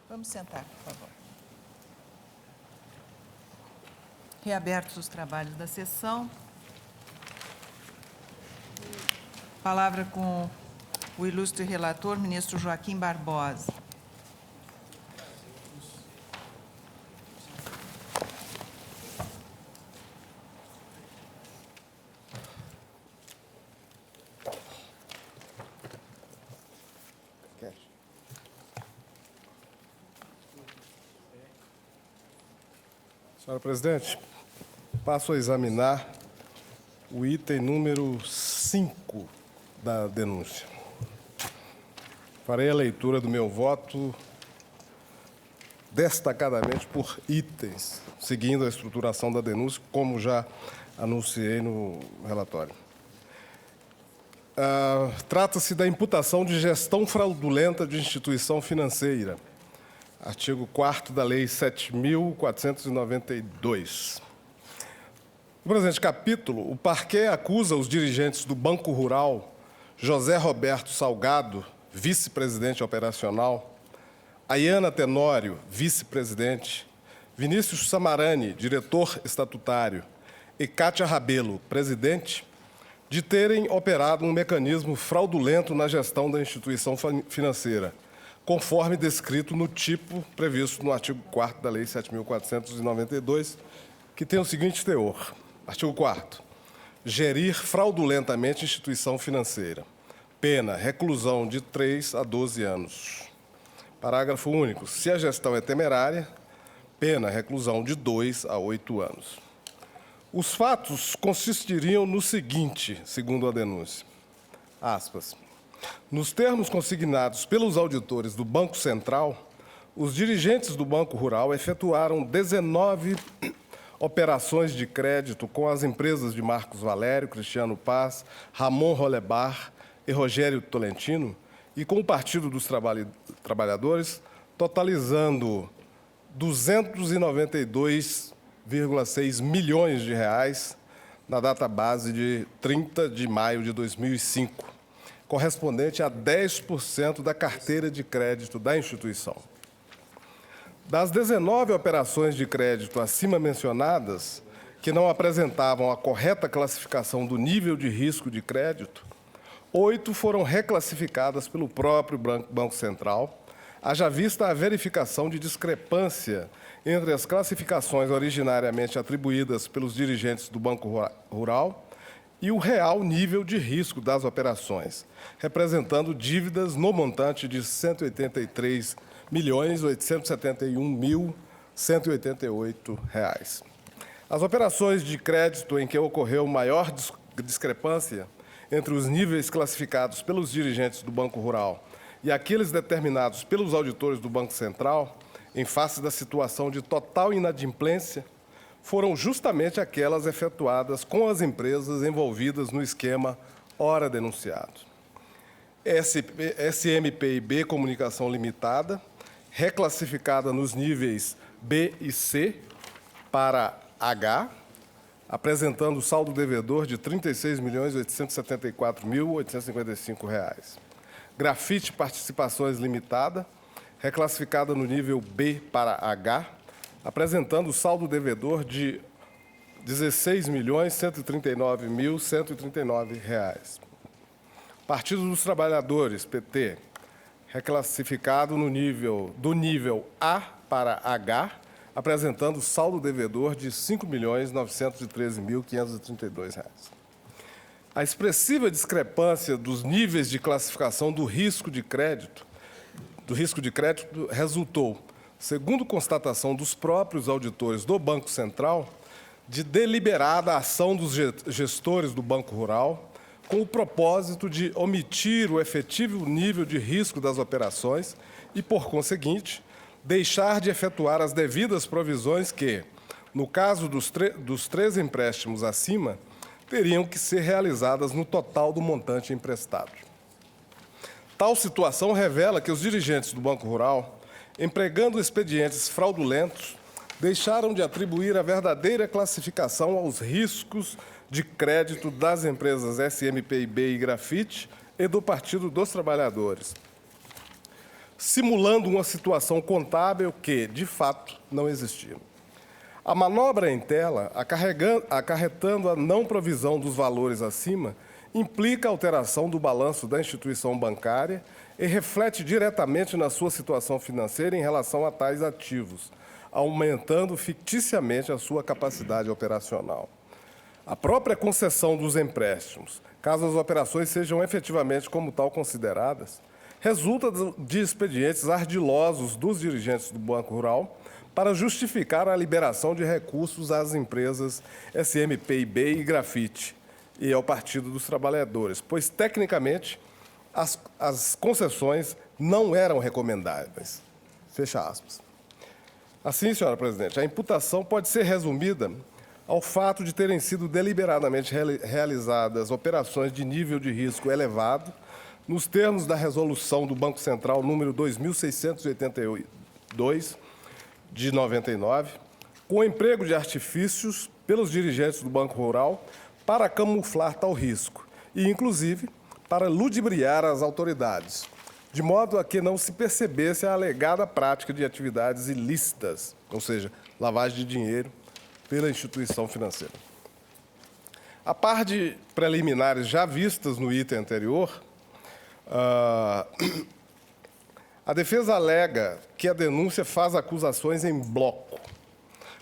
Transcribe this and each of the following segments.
Vamos sentar, por favor. Reabertos os trabalhos da sessão. Palavra com o ilustre relator, ministro Joaquim Barbosa. Senhora Presidente, passo a examinar o item número 5 da denúncia. Farei a leitura do meu voto destacadamente por itens, seguindo a estruturação da denúncia, como já anunciei no relatório. Trata-se da imputação de gestão fraudulenta de instituição financeira. Artigo 4º da Lei 7.492. No presente capítulo, o parquet acusa os dirigentes do Banco Rural, José Roberto Salgado, vice-presidente operacional, Ayana Tenório, vice-presidente, Vinícius Samarani, diretor estatutário, e Cátia Rabelo, presidente, de terem operado um mecanismo fraudulento na gestão da instituição financeira, conforme descrito no tipo previsto no artigo 4º da Lei 7.492, que tem o seguinte teor. Artigo 4º. Gerir fraudulentamente instituição financeira. Pena, reclusão de 3 a 12 anos. Parágrafo único. Se a gestão é temerária, pena, reclusão de 2 a 8 anos. Os fatos consistiriam no seguinte, segundo a denúncia. Aspas. Nos termos consignados pelos auditores do Banco Central, os dirigentes do Banco Rural efetuaram 19 operações de crédito com as empresas de Marcos Valério, Cristiano Paz, Ramon Rolebar e Rogério Tolentino, e com o Partido dos Trabalhadores, totalizando 292,6 milhões de reais na data base de 30 de maio de 2005. Correspondente a 10% da carteira de crédito da instituição. Das 19 operações de crédito acima mencionadas, que não apresentavam a correta classificação do nível de risco de crédito, 8 foram reclassificadas pelo próprio Banco Central, haja vista a verificação de discrepância entre as classificações originariamente atribuídas pelos dirigentes do Banco Rural e o real nível de risco das operações, representando dívidas no montante de R$ 183.871.188. As operações de crédito em que ocorreu maior discrepância entre os níveis classificados pelos dirigentes do Banco Rural e aqueles determinados pelos auditores do Banco Central, em face da situação de total inadimplência, foram justamente aquelas efetuadas com as empresas envolvidas no esquema ora denunciado. SMPIB Comunicação Limitada, reclassificada nos níveis B e C para H, apresentando saldo devedor de R$ 36.874.855. Grafite Participações Limitada, reclassificada no nível B para H, apresentando saldo devedor de R$ 16.139.139. Partido dos Trabalhadores, PT, reclassificado do nível A para H, apresentando saldo devedor de R$ 5.913.532. A expressiva discrepância dos níveis de classificação do risco de crédito resultou, segundo constatação dos próprios auditores do Banco Central, de deliberada ação dos gestores do Banco Rural, com o propósito de omitir o efetivo nível de risco das operações e, por conseguinte, deixar de efetuar as devidas provisões que, no caso dos 3 empréstimos acima, teriam que ser realizadas no total do montante emprestado. Tal situação revela que os dirigentes do Banco Rural, empregando expedientes fraudulentos, deixaram de atribuir a verdadeira classificação aos riscos de crédito das empresas SMPIB e Grafite e do Partido dos Trabalhadores. simulando uma situação contábil que, de fato, não existia. A manobra em tela, acarretando a não provisão dos valores acima, implica alteração do balanço da instituição bancária e reflete diretamente na sua situação financeira em relação a tais ativos, aumentando ficticiamente a sua capacidade operacional. A própria concessão dos empréstimos, caso as operações sejam efetivamente como tal consideradas, resulta de expedientes ardilosos dos dirigentes do Banco Rural para justificar a liberação de recursos às empresas SMPIB e Grafite e ao Partido dos Trabalhadores, pois, tecnicamente, as concessões não eram recomendáveis. Fecha aspas. Assim, senhora presidente, a imputação pode ser resumida ao fato de terem sido deliberadamente realizadas operações de nível de risco elevado, nos termos da resolução do Banco Central número 2682, de 99, com o emprego de artifícios pelos dirigentes do Banco Rural para camuflar tal risco e, inclusive, para ludibriar as autoridades, de modo a que não se percebesse a alegada prática de atividades ilícitas, ou seja, lavagem de dinheiro, pela instituição financeira. A par de preliminares já vistas no item anterior, a defesa alega que a denúncia faz acusações em bloco,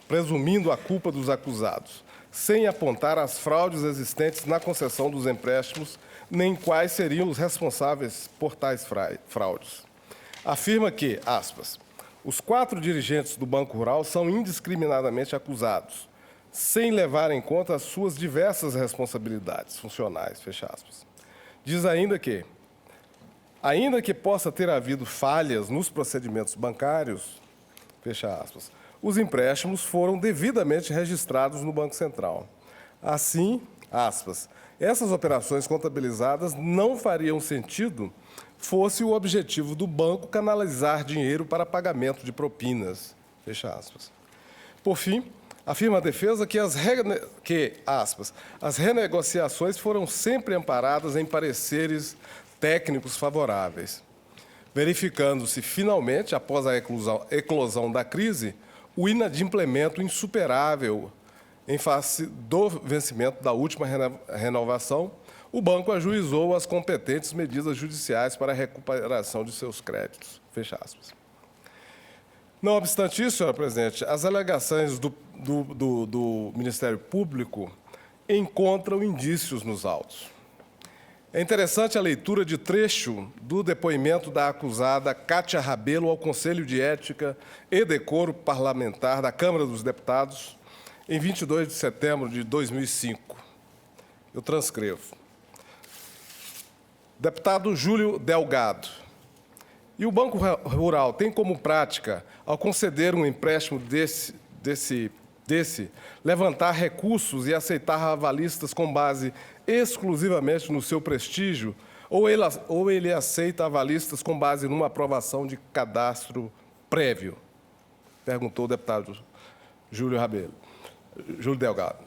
presumindo a culpa dos acusados, sem apontar as fraudes existentes na concessão dos empréstimos, nem quais seriam os responsáveis por tais fraudes. Afirma que, aspas, os 4 dirigentes do Banco Rural são indiscriminadamente acusados, sem levar em conta as suas diversas responsabilidades funcionais, fecha aspas. Diz ainda que possa ter havido falhas nos procedimentos bancários, fecha aspas, os empréstimos foram devidamente registrados no Banco Central. Assim, aspas, essas operações contabilizadas não fariam sentido fosse o objetivo do banco canalizar dinheiro para pagamento de propinas, fecha aspas. Por fim, afirma a defesa que as renegociações foram sempre amparadas em pareceres técnicos favoráveis, verificando-se, finalmente, após a eclosão da crise, o inadimplemento insuperável em face do vencimento da última renovação, o banco ajuizou as competentes medidas judiciais para a recuperação de seus créditos. Fecha aspas. Não obstante isso, senhora presidente, as alegações do Ministério Público encontram indícios nos autos. É interessante a leitura de trecho do depoimento da acusada Cátia Rabelo ao Conselho de Ética e Decoro Parlamentar da Câmara dos Deputados, em 22 de setembro de 2005. Eu transcrevo. Deputado Júlio Delgado. E o Banco Rural tem como prática, ao conceder um empréstimo desse, levantar recursos e aceitar avalistas com base exclusivamente no seu prestígio, ou ele aceita avalistas com base numa aprovação de cadastro prévio? Perguntou o deputado Júlio Delgado.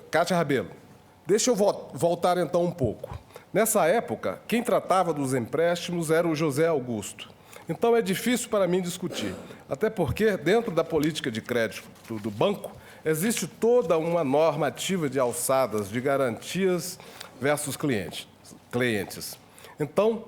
Cátia Rabelo, deixa eu voltar então um pouco. Nessa época, quem tratava dos empréstimos era o José Augusto. Então é difícil para mim discutir, até porque, dentro da política de crédito do banco, existe toda uma normativa de alçadas, de garantias versus clientes. Então,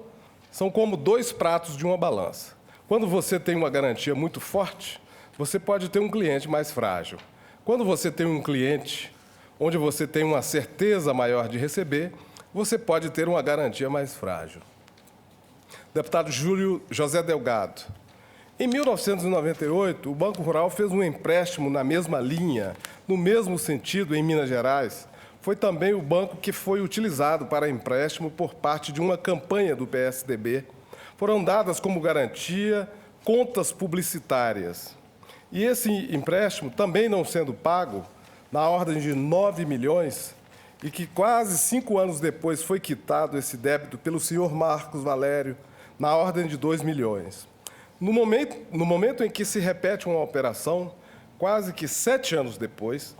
são como 2 pratos de uma balança. Quando você tem uma garantia muito forte, você pode ter um cliente mais frágil. Quando você tem um cliente onde você tem uma certeza maior de receber, você pode ter uma garantia mais frágil. Deputado José Delgado. Em 1998, o Banco Rural fez um empréstimo na mesma linha, no mesmo sentido, em Minas Gerais. Foi também o banco que foi utilizado para empréstimo por parte de uma campanha do PSDB. Foram dadas como garantia contas publicitárias. E esse empréstimo, também não sendo pago, na ordem de 9 milhões, e que quase 5 anos depois foi quitado esse débito pelo senhor Marcos Valério, na ordem de 2 milhões. No momento em que se repete uma operação, quase que 6 anos depois,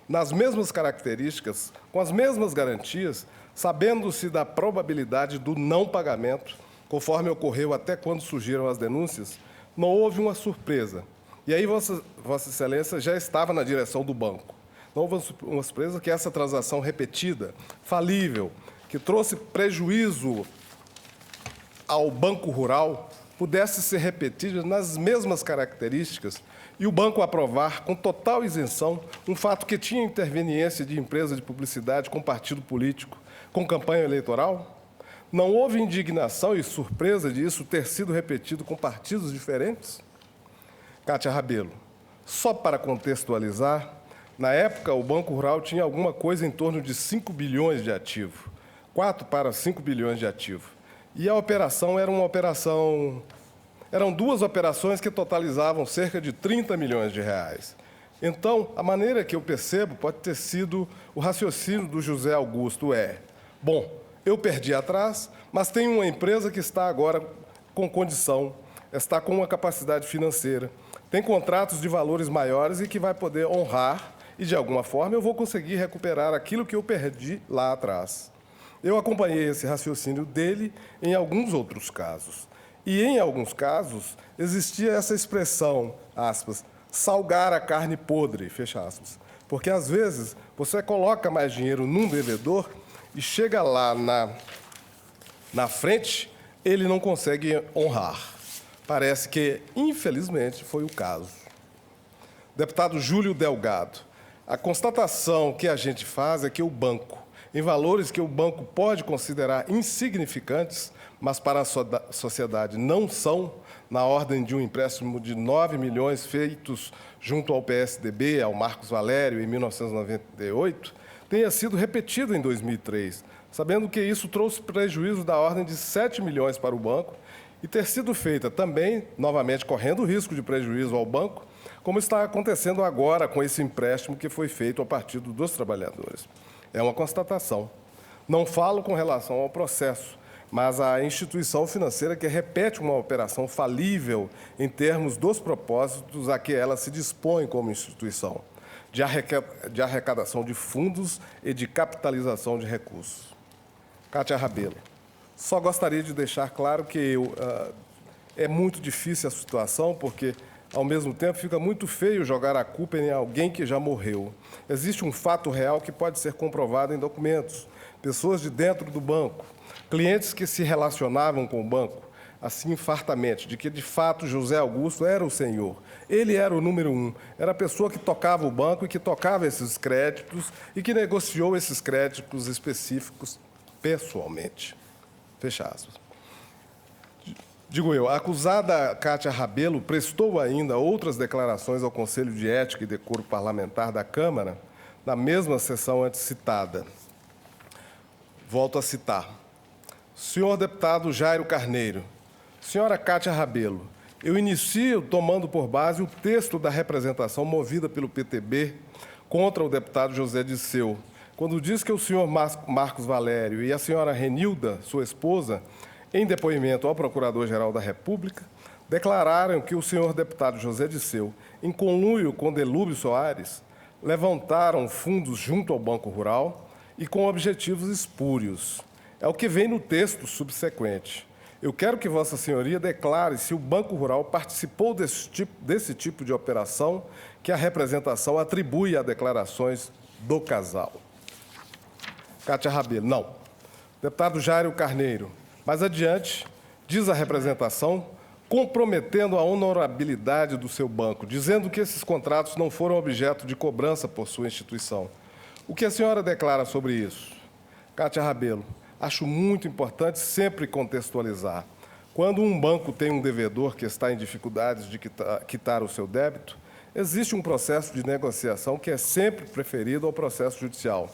nas mesmas características, com as mesmas garantias, sabendo-se da probabilidade do não pagamento, conforme ocorreu até quando surgiram as denúncias, não houve uma surpresa. E aí Vossa Excelência já estava na direção do banco. Não houve uma surpresa que essa transação repetida, falível, que trouxe prejuízo ao Banco Rural, pudesse ser repetida nas mesmas características e o banco aprovar com total isenção um fato que tinha interveniência de empresa de publicidade com partido político, com campanha eleitoral? Não houve indignação e surpresa de isso ter sido repetido com partidos diferentes? Cátia Rabelo, só para contextualizar, na época o Banco Rural tinha alguma coisa em torno de 5 bilhões de ativo, 4 para 5 bilhões de ativo. E a operação era uma operação... Eram duas operações que totalizavam cerca de 30 milhões de reais. Então, a maneira que eu percebo pode ter sido o raciocínio do José Augusto bom, eu perdi atrás, mas tenho uma empresa que está agora com condição, está com uma capacidade financeira, tem contratos de valores maiores e que vai poder honrar e, de alguma forma, eu vou conseguir recuperar aquilo que eu perdi lá atrás. Eu acompanhei esse raciocínio dele em alguns outros casos. E, em alguns casos, existia essa expressão, aspas, salgar a carne podre, fecha aspas. Porque, às vezes, você coloca mais dinheiro num devedor e chega lá na frente, ele não consegue honrar. Parece que, infelizmente, foi o caso. Deputado Júlio Delgado, a constatação que a gente faz é que o banco, em valores que o banco pode considerar insignificantes, mas para a sociedade não são, na ordem de um empréstimo de 9 milhões feitos junto ao PSDB, ao Marcos Valério, em 1998, tenha sido repetido em 2003, sabendo que isso trouxe prejuízo da ordem de 7 milhões para o banco e ter sido feita também, novamente, correndo o risco de prejuízo ao banco, como está acontecendo agora com esse empréstimo que foi feito ao Partido dos Trabalhadores. É uma constatação. Não falo com relação ao processo, mas à instituição financeira que repete uma operação falível em termos dos propósitos a que ela se dispõe como instituição, de arrecadação de fundos e de capitalização de recursos. Cátia Rabelo, só gostaria de deixar claro que é muito difícil a situação, porque, ao mesmo tempo, fica muito feio jogar a culpa em alguém que já morreu. Existe um fato real que pode ser comprovado em documentos. Pessoas de dentro do banco, clientes que se relacionavam com o banco, assim fartamente, de que, de fato, José Augusto era o senhor. Ele era o número 1, era a pessoa que tocava o banco e que tocava esses créditos e que negociou esses créditos específicos pessoalmente. Fecha aspas. Digo eu, a acusada Cátia Rabelo prestou ainda outras declarações ao Conselho de Ética e Decoro Parlamentar da Câmara, na mesma sessão antes citada. Volto a citar. Senhor deputado Jairo Carneiro, senhora Cátia Rabelo, eu inicio tomando por base o texto da representação movida pelo PTB contra o deputado José Disseu, quando diz que o senhor Marcos Valério e a senhora Renilda, sua esposa, em depoimento ao Procurador-Geral da República, declararam que o senhor deputado José Disseu, em conluio com Delúbio Soares, levantaram fundos junto ao Banco Rural e com objetivos espúrios. É o que vem no texto subsequente. Eu quero que Vossa Senhoria declare se o Banco Rural participou desse tipo de operação que a representação atribui a declarações do casal. Cátia Rabelo, não. Deputado Jairo Carneiro, mais adiante, diz a representação, comprometendo a honorabilidade do seu banco, dizendo que esses contratos não foram objeto de cobrança por sua instituição. O que a senhora declara sobre isso? Cátia Rabelo, acho muito importante sempre contextualizar. Quando um banco tem um devedor que está em dificuldades de quitar o seu débito, existe um processo de negociação que é sempre preferido ao processo judicial,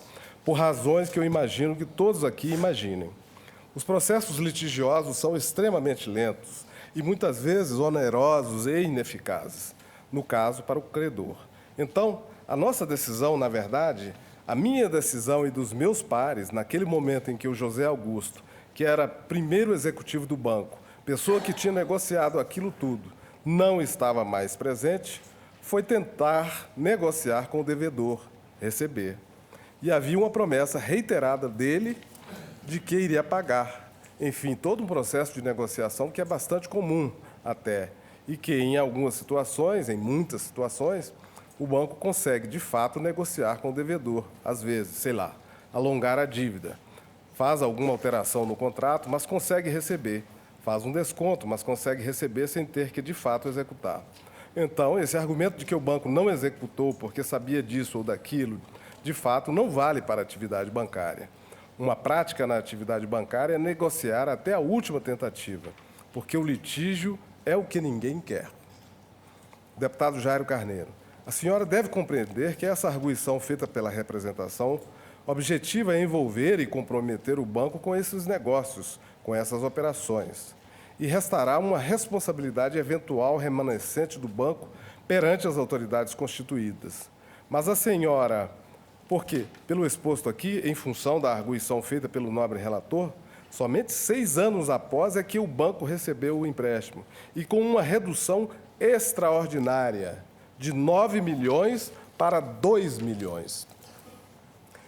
por razões que eu imagino que todos aqui imaginem. Os processos litigiosos são extremamente lentos e, muitas vezes, onerosos e ineficazes, no caso, para o credor. Então, a nossa decisão, na verdade, a minha decisão e dos meus pares, naquele momento em que o José Augusto, que era primeiro executivo do banco, pessoa que tinha negociado aquilo tudo, não estava mais presente, foi tentar negociar com o devedor, receber. E havia uma promessa reiterada dele de que iria pagar. enfim, todo um processo de negociação que é bastante comum até, e que em algumas situações, em muitas situações, o banco consegue, de fato, negociar com o devedor, às vezes, sei lá, alongar a dívida, faz alguma alteração no contrato, mas consegue receber, faz um desconto, mas consegue receber sem ter que, de fato, executar. Então, esse argumento de que o banco não executou porque sabia disso ou daquilo, de fato, não vale para a atividade bancária. Uma prática na atividade bancária é negociar até a última tentativa, porque o litígio é o que ninguém quer. Deputado Jairo Carneiro, a senhora deve compreender que essa arguição feita pela representação objetiva é envolver e comprometer o banco com esses negócios, com essas operações. E restará uma responsabilidade eventual remanescente do banco perante as autoridades constituídas. Mas a senhora, porque, pelo exposto aqui, em função da arguição feita pelo nobre relator, somente 6 anos após é que o banco recebeu o empréstimo, e com uma redução extraordinária, de 9 milhões para 2 milhões.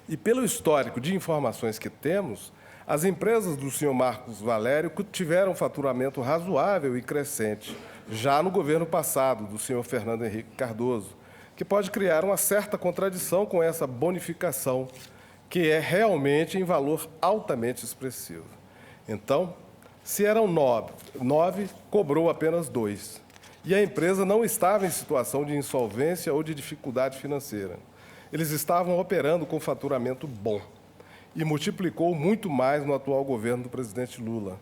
E pelo histórico de informações que temos, as empresas do senhor Marcos Valério tiveram faturamento razoável e crescente, já no governo passado, do senhor Fernando Henrique Cardoso, que pode criar uma certa contradição com essa bonificação, que é realmente em valor altamente expressivo. Então, se eram 9, cobrou apenas 2. E a empresa não estava em situação de insolvência ou de dificuldade financeira. Eles estavam operando com faturamento bom. E multiplicou muito mais no atual governo do presidente Lula.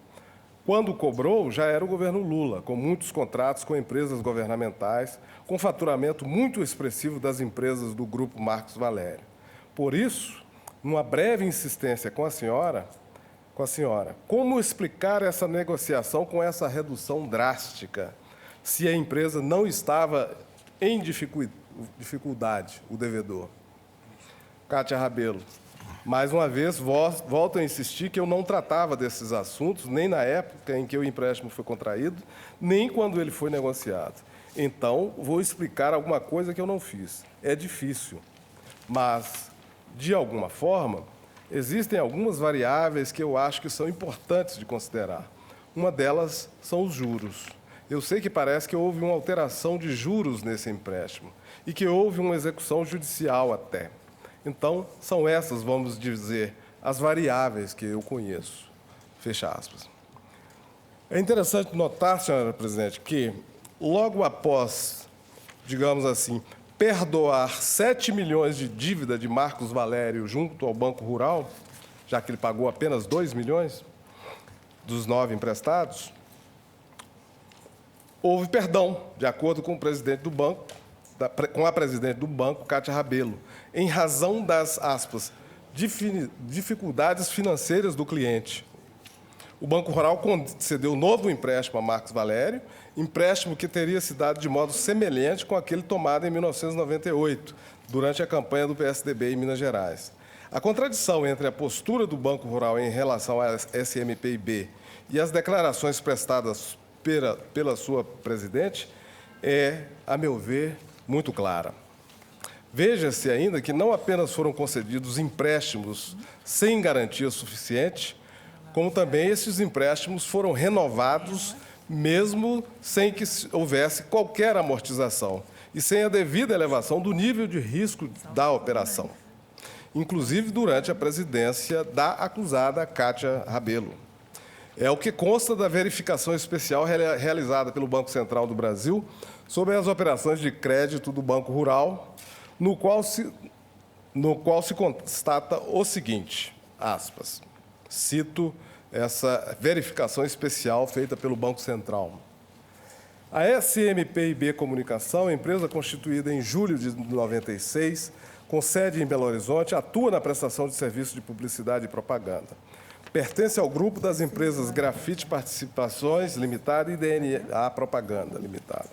Quando cobrou, já era o governo Lula, com muitos contratos com empresas governamentais, com faturamento muito expressivo das empresas do Grupo Marcos Valério. Por isso, numa breve insistência com a senhora, como explicar essa negociação com essa redução drástica, se a empresa não estava em dificuldade, o devedor? Cátia Rabelo. Mais uma vez, volto a insistir que eu não tratava desses assuntos, nem na época em que o empréstimo foi contraído, nem quando ele foi negociado. Então, vou explicar alguma coisa que eu não fiz. É difícil, mas, de alguma forma, existem algumas variáveis que eu acho que são importantes de considerar. Uma delas são os juros. Eu sei que parece que houve uma alteração de juros nesse empréstimo e que houve uma execução judicial até. Então, são essas, vamos dizer, as variáveis que eu conheço. Fecha aspas. É interessante notar, senhora presidente, que logo após, digamos assim, perdoar 7 milhões de dívida de Marcos Valério junto ao Banco Rural, já que ele pagou apenas 2 milhões dos 9 emprestados, houve perdão, de acordo com o presidente do banco, com a presidente do banco, Cátia Rabelo, em razão das, aspas, dificuldades financeiras do cliente. O Banco Rural concedeu novo empréstimo a Marcos Valério, empréstimo que teria se dado de modo semelhante com aquele tomado em 1998, durante a campanha do PSDB em Minas Gerais. A contradição entre a postura do Banco Rural em relação à SMPIB e as declarações prestadas pela sua presidente é, a meu ver, muito clara. Veja-se ainda que não apenas foram concedidos empréstimos sem garantia suficiente, como também esses empréstimos foram renovados mesmo sem que houvesse qualquer amortização e sem a devida elevação do nível de risco da operação, inclusive durante a presidência da acusada Cátia Rabelo. É o que consta da verificação especial realizada pelo Banco Central do Brasil sobre as operações de crédito do Banco Rural, no qual se constata o seguinte, aspas, cito essa verificação especial feita pelo Banco Central. A SMPIB Comunicação, empresa constituída em julho de 96, com sede em Belo Horizonte, atua na prestação de serviços de publicidade e propaganda. Pertence ao grupo das empresas Grafite Participações Limitada e DNA Propaganda Limitada.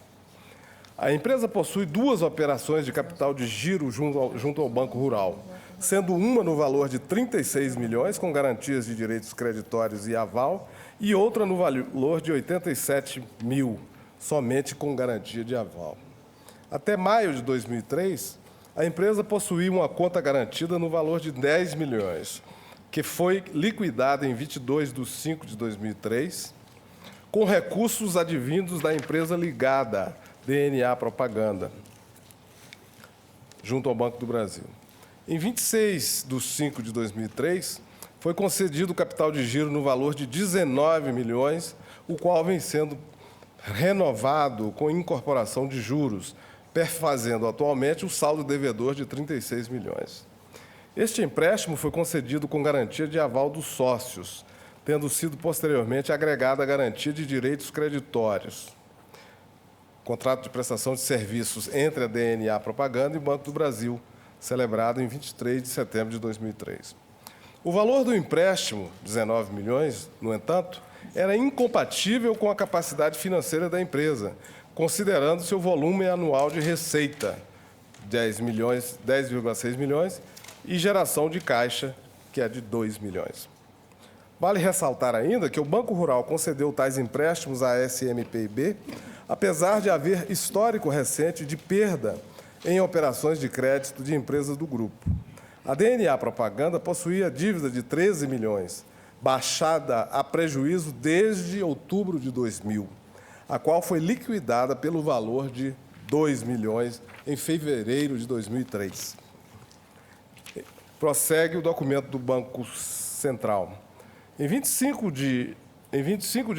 A empresa possui 2 operações de capital de giro junto ao Banco Rural, sendo uma no valor de 36 milhões, com garantias de direitos creditórios e aval, e outra no valor de 87 mil, somente com garantia de aval. Até maio de 2003, a empresa possuía uma conta garantida no valor de 10 milhões, que foi liquidada em 22 de 5 de 2003, com recursos advindos da empresa ligada, DNA Propaganda, junto ao Banco do Brasil. Em 26 de 5 de 2003, foi concedido capital de giro no valor de 19 milhões, o qual vem sendo renovado com incorporação de juros, perfazendo atualmente o saldo devedor de 36 milhões. Este empréstimo foi concedido com garantia de aval dos sócios, tendo sido posteriormente agregada a garantia de direitos creditórios. Contrato de prestação de serviços entre a DNA Propaganda e o Banco do Brasil, celebrado em 23 de setembro de 2003. O valor do empréstimo, 19 milhões, no entanto, era incompatível com a capacidade financeira da empresa, considerando seu volume anual de receita, 10,6 milhões, e geração de caixa, que é de 2 milhões. Vale ressaltar ainda que o Banco Rural concedeu tais empréstimos à SMPIB, apesar de haver histórico recente de perda em operações de crédito de empresas do grupo. A DNA Propaganda possuía dívida de 13 milhões, baixada a prejuízo desde outubro de 2000, a qual foi liquidada pelo valor de 2 milhões em fevereiro de 2003. Prossegue o documento do Banco Central. Em 25 de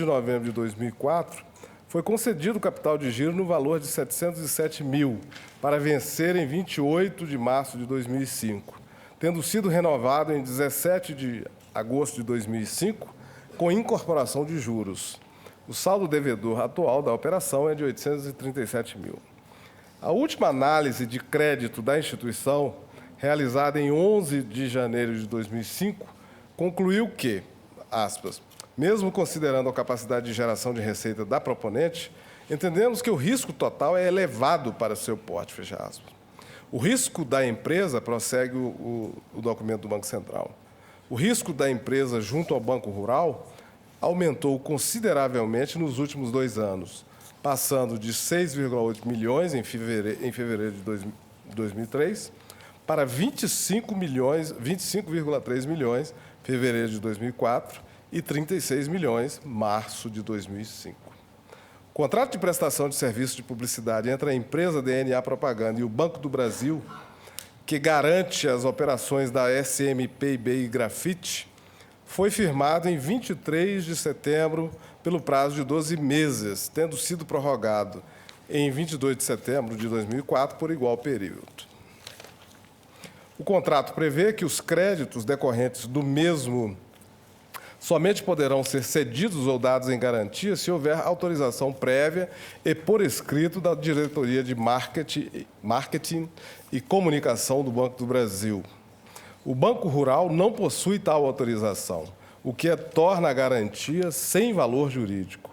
novembro de 2004, foi concedido capital de giro no valor de 707 mil, para vencer em 28 de março de 2005, tendo sido renovado em 17 de agosto de 2005, com incorporação de juros. O saldo devedor atual da operação é de 837 mil. A última análise de crédito da instituição, realizada em 11 de janeiro de 2005, concluiu que, aspas, mesmo considerando a capacidade de geração de receita da proponente, entendemos que o risco total é elevado para seu porte, fecha aspas. O risco da empresa, prossegue o documento do Banco Central, o risco da empresa junto ao Banco Rural aumentou consideravelmente nos últimos 2 anos, passando de 6,8 milhões em fevereiro de 2003 para 25,3 milhões em fevereiro de 2004 e 36 milhões em março de 2005. O contrato de prestação de serviço de publicidade entre a empresa DNA Propaganda e o Banco do Brasil, que garante as operações da SMPIB e Grafite, foi firmado em 23 de setembro pelo prazo de 12 meses, tendo sido prorrogado em 22 de setembro de 2004 por igual período. O contrato prevê que os créditos decorrentes do mesmo somente poderão ser cedidos ou dados em garantia se houver autorização prévia e por escrito da Diretoria de Marketing e Comunicação do Banco do Brasil. O Banco Rural não possui tal autorização, o que torna a garantia sem valor jurídico.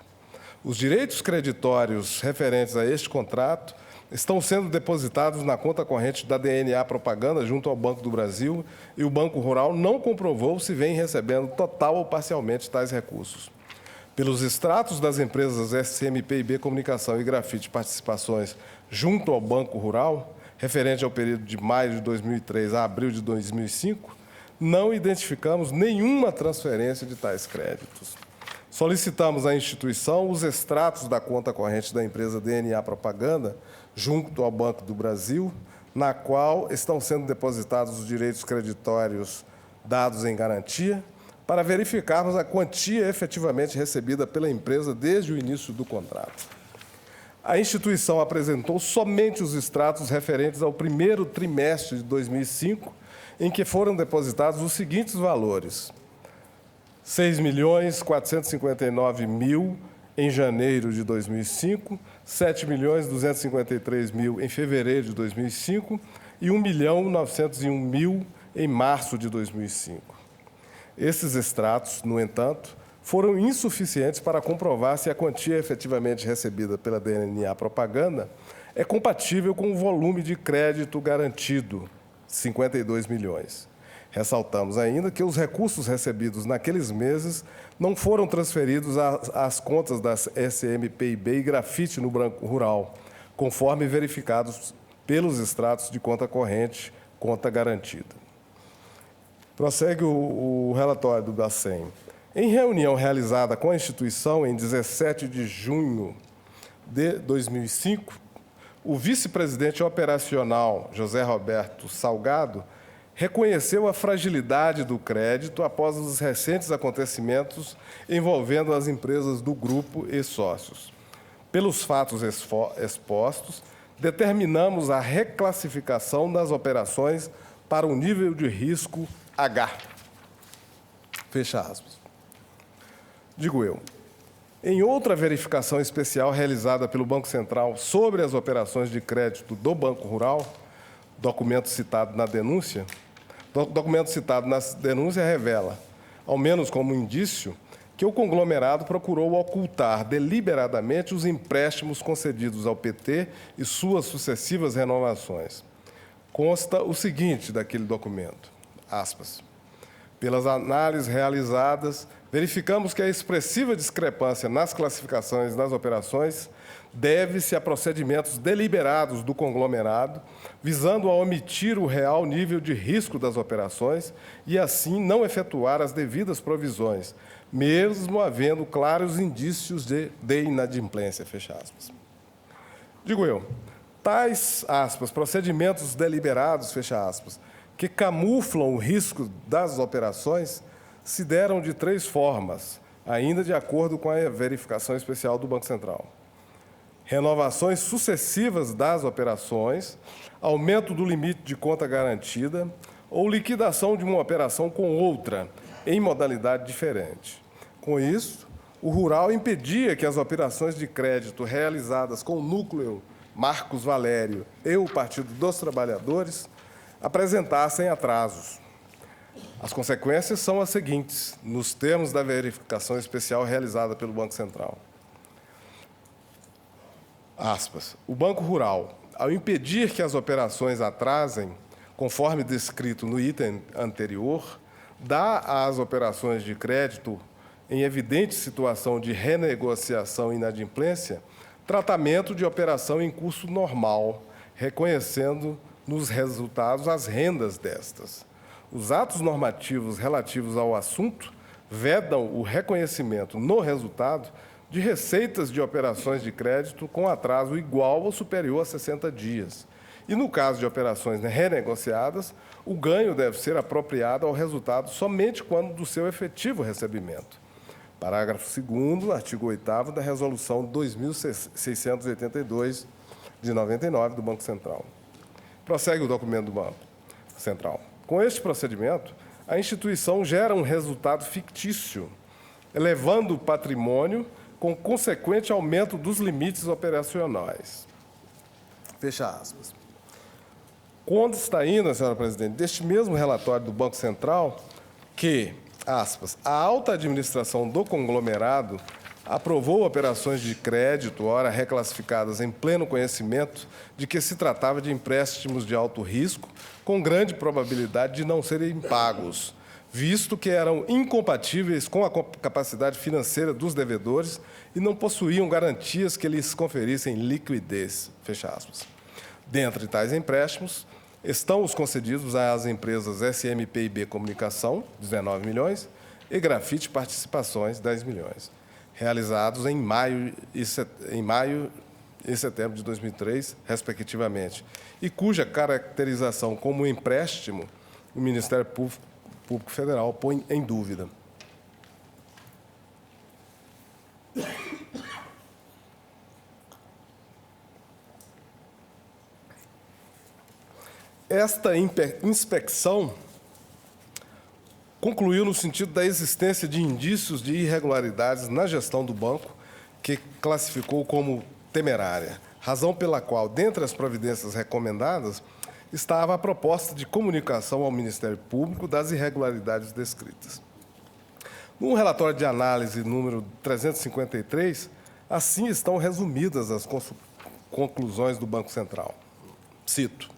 Os direitos creditórios referentes a este contrato estão sendo depositados na conta corrente da DNA Propaganda junto ao Banco do Brasil e o Banco Rural não comprovou se vem recebendo total ou parcialmente tais recursos. Pelos extratos das empresas SMPIB Comunicação e Grafite Participações junto ao Banco Rural, referente ao período de maio de 2003 a abril de 2005, não identificamos nenhuma transferência de tais créditos. Solicitamos à instituição os extratos da conta corrente da empresa DNA Propaganda junto ao Banco do Brasil, na qual estão sendo depositados os direitos creditórios dados em garantia, para verificarmos a quantia efetivamente recebida pela empresa desde o início do contrato. A instituição apresentou somente os extratos referentes ao primeiro trimestre de 2005, em que foram depositados os seguintes valores: 6.459.000 em janeiro de 2005, 7.253.000 em fevereiro de 2005 e 1.901.000 em março de 2005. Esses extratos, no entanto, foram insuficientes para comprovar se a quantia efetivamente recebida pela DNA Propaganda é compatível com o volume de crédito garantido, 52 milhões. Ressaltamos ainda que os recursos recebidos naqueles meses não foram transferidos às contas das SMPIB e Grafite no Banco Rural, conforme verificados pelos extratos de conta corrente, conta garantida. Prossegue o relatório do Bacen. Em reunião realizada com a instituição em 17 de junho de 2005, o vice-presidente operacional, José Roberto Salgado, reconheceu a fragilidade do crédito após os recentes acontecimentos envolvendo as empresas do grupo e sócios. Pelos fatos expostos, determinamos a reclassificação das operações para o nível de risco H. Fecha aspas. Digo eu, em outra verificação especial realizada pelo Banco Central sobre as operações de crédito do Banco Rural, documento citado na denúncia revela, ao menos como indício, que o conglomerado procurou ocultar deliberadamente os empréstimos concedidos ao PT e suas sucessivas renovações. Consta o seguinte daquele documento, aspas, pelas análises realizadas, verificamos que a expressiva discrepância nas classificações das operações deve-se a procedimentos deliberados do conglomerado, visando a omitir o real nível de risco das operações e, assim, não efetuar as devidas provisões, mesmo havendo claros indícios de inadimplência, fecha aspas. Digo eu, tais, aspas, procedimentos deliberados, fecha aspas, que camuflam o risco das operações, se deram de 3 formas, ainda de acordo com a verificação especial do Banco Central. Renovações sucessivas das operações, aumento do limite de conta garantida ou liquidação de uma operação com outra, em modalidade diferente. Com isso, o Rural impedia que as operações de crédito realizadas com o núcleo Marcos Valério e o Partido dos Trabalhadores apresentassem atrasos. As consequências são as seguintes, nos termos da verificação especial realizada pelo Banco Central. Aspas, o Banco Rural, ao impedir que as operações atrasem, conforme descrito no item anterior, dá às operações de crédito, em evidente situação de renegociação e inadimplência, tratamento de operação em curso normal, reconhecendo nos resultados as rendas destas. Os atos normativos relativos ao assunto vedam o reconhecimento no resultado de receitas de operações de crédito com atraso igual ou superior a 60 dias. E, no caso de operações renegociadas, o ganho deve ser apropriado ao resultado somente quando do seu efetivo recebimento. Parágrafo 2º, artigo 8º da Resolução 2682, de 99, do Banco Central. Prossegue o documento do Banco Central. Com este procedimento, a instituição gera um resultado fictício, elevando o patrimônio com consequente aumento dos limites operacionais. Fecha aspas. Consta ainda, senhora presidente, deste mesmo relatório do Banco Central que, aspas, a alta administração do conglomerado aprovou operações de crédito, ora reclassificadas em pleno conhecimento de que se tratava de empréstimos de alto risco, com grande probabilidade de não serem pagos, visto que eram incompatíveis com a capacidade financeira dos devedores e não possuíam garantias que lhes conferissem liquidez, fecha aspas. Dentre tais empréstimos, estão os concedidos às empresas SMPIB Comunicação, 19 milhões, e Grafite Participações, 10 milhões. Realizados em maio e setembro de 2003, respectivamente, e cuja caracterização como empréstimo o Ministério Público Federal põe em dúvida. Esta inspeção concluiu no sentido da existência de indícios de irregularidades na gestão do banco, que classificou como temerária, razão pela qual, dentre as providências recomendadas, estava a proposta de comunicação ao Ministério Público das irregularidades descritas. No relatório de análise número 353, assim estão resumidas as conclusões do Banco Central. Cito.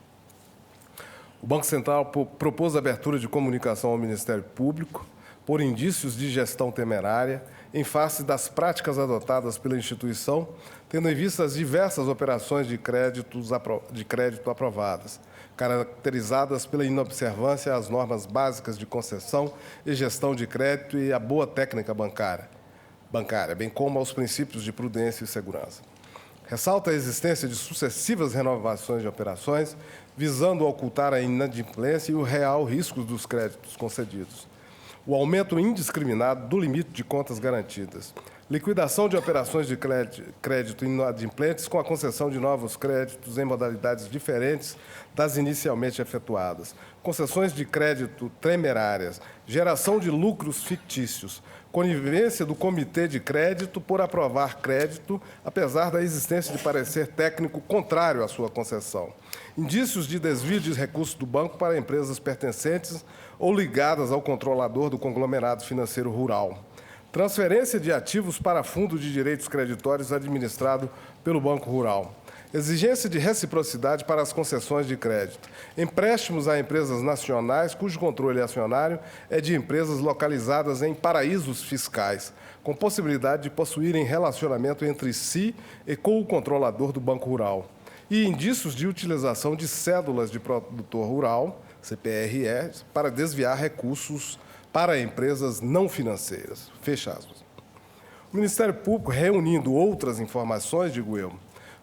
O Banco Central propôs a abertura de comunicação ao Ministério Público por indícios de gestão temerária em face das práticas adotadas pela instituição, tendo em vista as diversas operações de crédito aprovadas, caracterizadas pela inobservância às normas básicas de concessão e gestão de crédito e à boa técnica bancária, bem como aos princípios de prudência e segurança. Ressalta a existência de sucessivas renovações de operações, visando ocultar a inadimplência e o real risco dos créditos concedidos. O aumento indiscriminado do limite de contas garantidas. Liquidação de operações de crédito inadimplentes com a concessão de novos créditos em modalidades diferentes das inicialmente efetuadas. Concessões de crédito temerárias. Geração de lucros fictícios. Conivência do comitê de crédito por aprovar crédito, apesar da existência de parecer técnico contrário à sua concessão. Indícios de desvio de recursos do banco para empresas pertencentes ou ligadas ao controlador do conglomerado financeiro rural. Transferência de ativos para fundo de direitos creditórios administrado pelo Banco Rural. Exigência de reciprocidade para as concessões de crédito. Empréstimos a empresas nacionais cujo controle acionário é de empresas localizadas em paraísos fiscais, com possibilidade de possuírem relacionamento entre si e com o controlador do Banco Rural. E indícios de utilização de cédulas de produtor rural, CPRE, para desviar recursos para empresas não financeiras. Fecha aspas. O Ministério Público, reunindo outras informações, digo eu,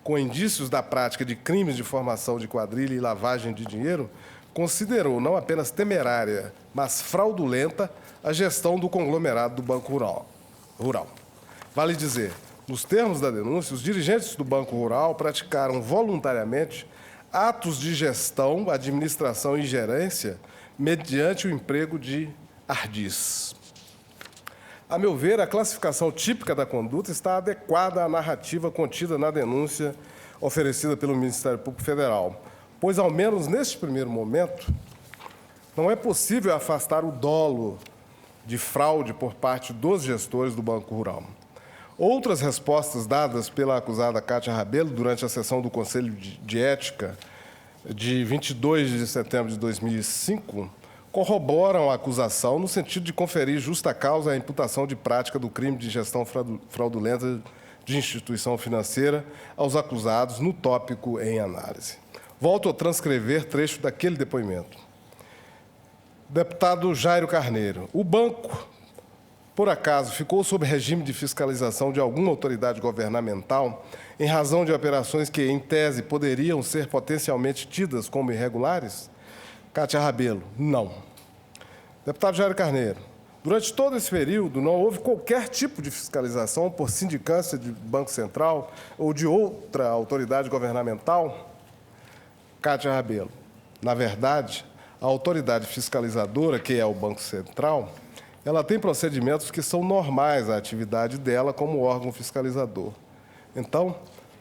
com indícios da prática de crimes de formação de quadrilha e lavagem de dinheiro, considerou não apenas temerária, mas fraudulenta a gestão do conglomerado do Banco Rural. Vale dizer, nos termos da denúncia, os dirigentes do Banco Rural praticaram voluntariamente atos de gestão, administração e gerência mediante o emprego de ardis. A meu ver, a classificação típica da conduta está adequada à narrativa contida na denúncia oferecida pelo Ministério Público Federal, pois, ao menos neste primeiro momento, não é possível afastar o dolo de fraude por parte dos gestores do Banco Rural. Outras respostas dadas pela acusada Cátia Rabelo durante a sessão do Conselho de Ética de 22 de setembro de 2005 corroboram a acusação no sentido de conferir justa causa à imputação de prática do crime de gestão fraudulenta de instituição financeira aos acusados no tópico em análise. Volto a transcrever trecho daquele depoimento. Deputado Jairo Carneiro, o banco, por acaso, ficou sob regime de fiscalização de alguma autoridade governamental em razão de operações que, em tese, poderiam ser potencialmente tidas como irregulares? Cátia Rabelo, não. Deputado Jairo Carneiro, durante todo esse período não houve qualquer tipo de fiscalização por sindicância de Banco Central ou de outra autoridade governamental? Cátia Rabelo, na verdade, a autoridade fiscalizadora, que é o Banco Central, ela tem procedimentos que são normais à atividade dela como órgão fiscalizador. Então,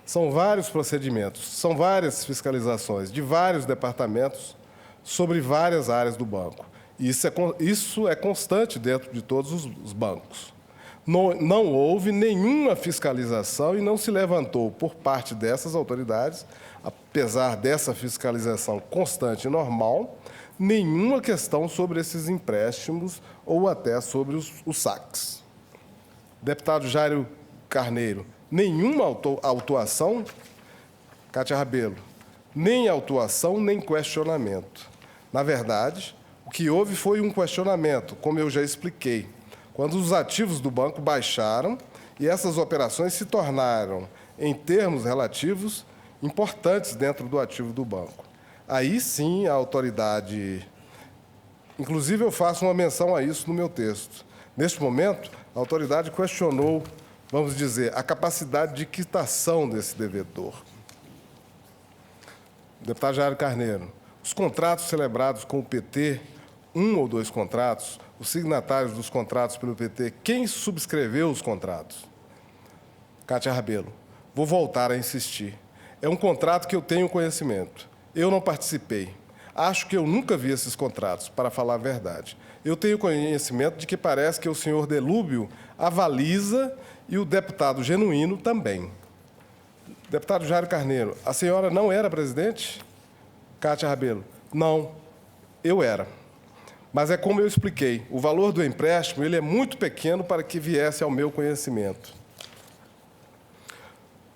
são vários procedimentos, são várias fiscalizações de vários departamentos sobre várias áreas do banco. Isso é constante dentro de todos os bancos. Não houve nenhuma fiscalização e não se levantou por parte dessas autoridades, apesar dessa fiscalização constante e normal, nenhuma questão sobre esses empréstimos ou até sobre os saques. Deputado Jairo Carneiro, nenhuma autuação? Cátia Rabelo, nem autuação, nem questionamento. Na verdade, o que houve foi um questionamento, como eu já expliquei, quando os ativos do banco baixaram e essas operações se tornaram, em termos relativos, importantes dentro do ativo do banco. Aí sim a autoridade, inclusive eu faço uma menção a isso no meu texto. Neste momento, a autoridade questionou, vamos dizer, a capacidade de quitação desse devedor. Deputado Jairo Carneiro, os contratos celebrados com o PT, um ou dois contratos, os signatários dos contratos pelo PT, quem subscreveu os contratos? Cátia Rabelo, vou voltar a insistir. É um contrato que eu tenho conhecimento. Eu não participei. Acho que eu nunca vi esses contratos, para falar a verdade. Eu tenho conhecimento de que parece que o senhor Delúbio avaliza e o deputado Genuíno também. Deputado Jairo Carneiro, a senhora não era presidente? Cátia Rabelo, não, eu era. Mas é como eu expliquei, o valor do empréstimo ele é muito pequeno para que viesse ao meu conhecimento.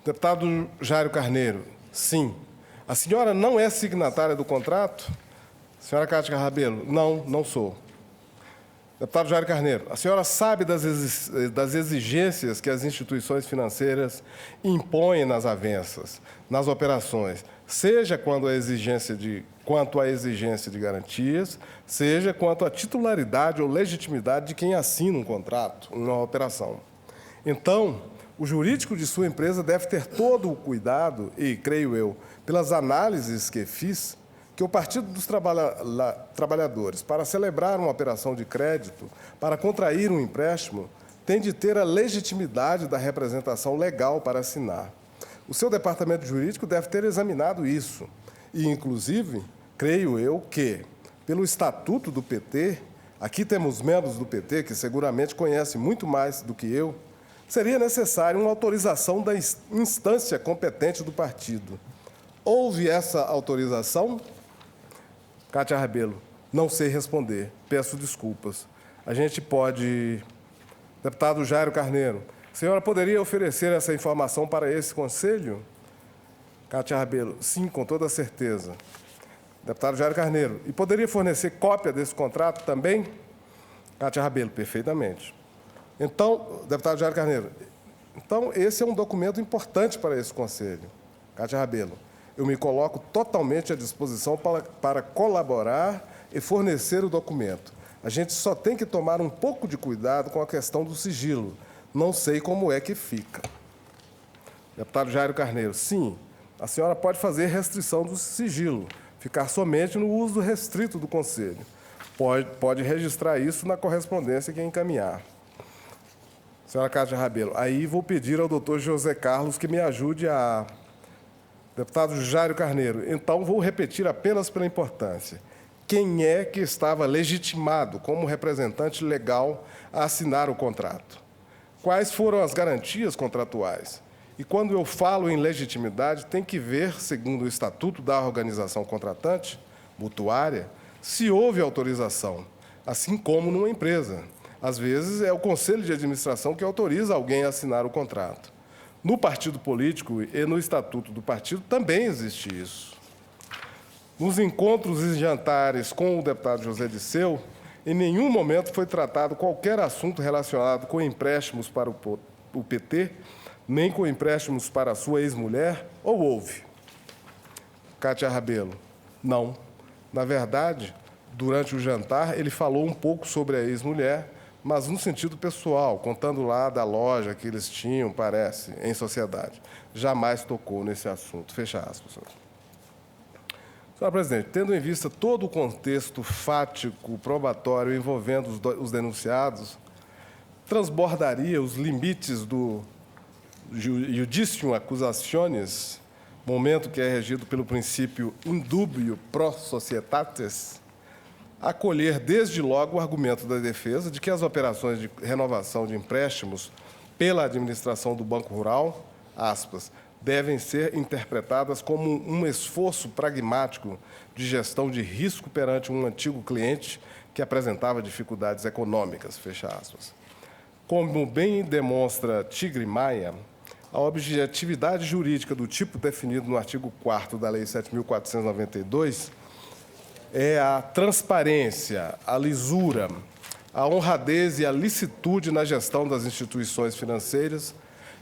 Deputado Jairo Carneiro, sim. A senhora não é signatária do contrato? Senhora Cátia Rabelo, não, não sou. Deputado Jairo Carneiro, a senhora sabe das exigências que as instituições financeiras impõem nas avanças, nas operações, seja quanto à exigência de garantias, seja quanto à titularidade ou legitimidade de quem assina um contrato, uma operação. Então, o jurídico de sua empresa deve ter todo o cuidado, e creio eu, pelas análises que fiz, que o Partido dos Trabalhadores, para celebrar uma operação de crédito, para contrair um empréstimo, tem de ter a legitimidade da representação legal para assinar. O seu departamento jurídico deve ter examinado isso. E, inclusive, creio eu que, pelo Estatuto do PT, aqui temos membros do PT que seguramente conhecem muito mais do que eu, seria necessária uma autorização da instância competente do partido. Houve essa autorização? Cátia Rabelo, não sei responder, peço desculpas. A gente pode... Deputado Jairo Carneiro, a senhora poderia oferecer essa informação para esse conselho? Cátia Rabelo, sim, com toda certeza. Deputado Jairo Carneiro, e poderia fornecer cópia desse contrato também? Cátia Rabelo, perfeitamente. Então, deputado Jairo Carneiro, então esse é um documento importante para esse conselho. Cátia Rabelo, eu me coloco totalmente à disposição para colaborar e fornecer o documento. A gente só tem que tomar um pouco de cuidado com a questão do sigilo. Não sei como é que fica. Deputado Jairo Carneiro, sim, a senhora pode fazer restrição do sigilo, ficar somente no uso restrito do Conselho. Pode registrar isso na correspondência que encaminhar. Senhora Cátia Rabelo, aí vou pedir ao doutor José Carlos que me ajude a... Deputado Jairo Carneiro, então vou repetir apenas pela importância. Quem é que estava legitimado como representante legal a assinar o contrato? Quais foram as garantias contratuais? E quando eu falo em legitimidade, tem que ver, segundo o Estatuto da Organização Contratante, mutuária, se houve autorização, assim como numa empresa. Às vezes, é o Conselho de Administração que autoriza alguém a assinar o contrato. No partido político e no Estatuto do partido também existe isso. Nos encontros e jantares com o deputado José Disseu, em nenhum momento foi tratado qualquer assunto relacionado com empréstimos para o PT, nem com empréstimos para a sua ex-mulher, ou houve? Cátia Rabelo, não. Na verdade, durante o jantar, ele falou um pouco sobre a ex-mulher, mas no sentido pessoal, contando lá da loja que eles tinham, parece, em sociedade. Jamais tocou nesse assunto. Fecha aspas. Senhora presidente, tendo em vista todo o contexto fático, probatório envolvendo os denunciados, transbordaria os limites do judicium accusationis, momento que é regido pelo princípio indubio pro societatis, acolher desde logo o argumento da defesa de que as operações de renovação de empréstimos pela administração do Banco Rural, aspas, devem ser interpretadas como um esforço pragmático de gestão de risco perante um antigo cliente que apresentava dificuldades econômicas, fecha aspas. Como bem demonstra Tigre Maia, a objetividade jurídica do tipo definido no artigo 4º da Lei 7.492 é a transparência, a lisura, a honradez e a licitude na gestão das instituições financeiras,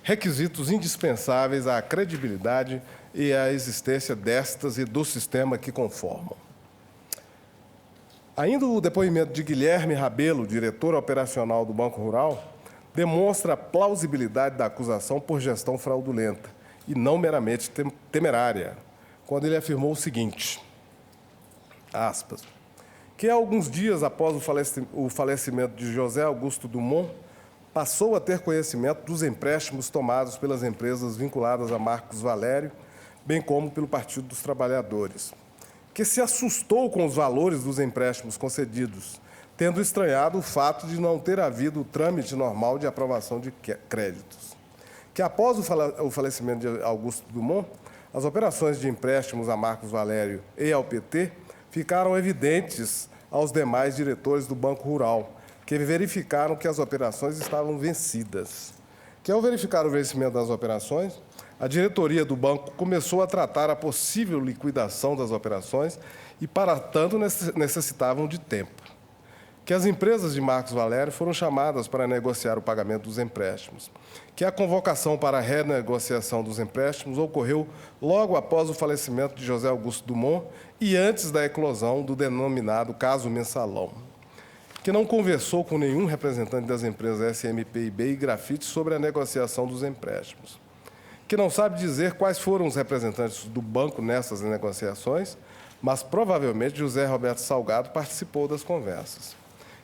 requisitos indispensáveis à credibilidade e à existência destas e do sistema que conformam. Ainda o depoimento de Guilherme Rabelo, diretor operacional do Banco Rural, demonstra a plausibilidade da acusação por gestão fraudulenta e não meramente temerária, quando ele afirmou o seguinte, aspas, que alguns dias após o falecimento de José Augusto Dumont, passou a ter conhecimento dos empréstimos tomados pelas empresas vinculadas a Marcos Valério, bem como pelo Partido dos Trabalhadores, que se assustou com os valores dos empréstimos concedidos, tendo estranhado o fato de não ter havido o trâmite normal de aprovação de créditos. Que após o falecimento de Augusto Dumont, as operações de empréstimos a Marcos Valério e ao PT ficaram evidentes aos demais diretores do Banco Rural, que verificaram que as operações estavam vencidas. Que, ao verificar o vencimento das operações, a diretoria do banco começou a tratar a possível liquidação das operações e, para tanto, necessitavam de tempo. Que as empresas de Marcos Valério foram chamadas para negociar o pagamento dos empréstimos. Que a convocação para a renegociação dos empréstimos ocorreu logo após o falecimento de José Augusto Dumont e antes da eclosão do denominado caso Mensalão. Que não conversou com nenhum representante das empresas SMPIB e Grafite sobre a negociação dos empréstimos. Que não sabe dizer quais foram os representantes do banco nessas negociações, mas provavelmente José Roberto Salgado participou das conversas.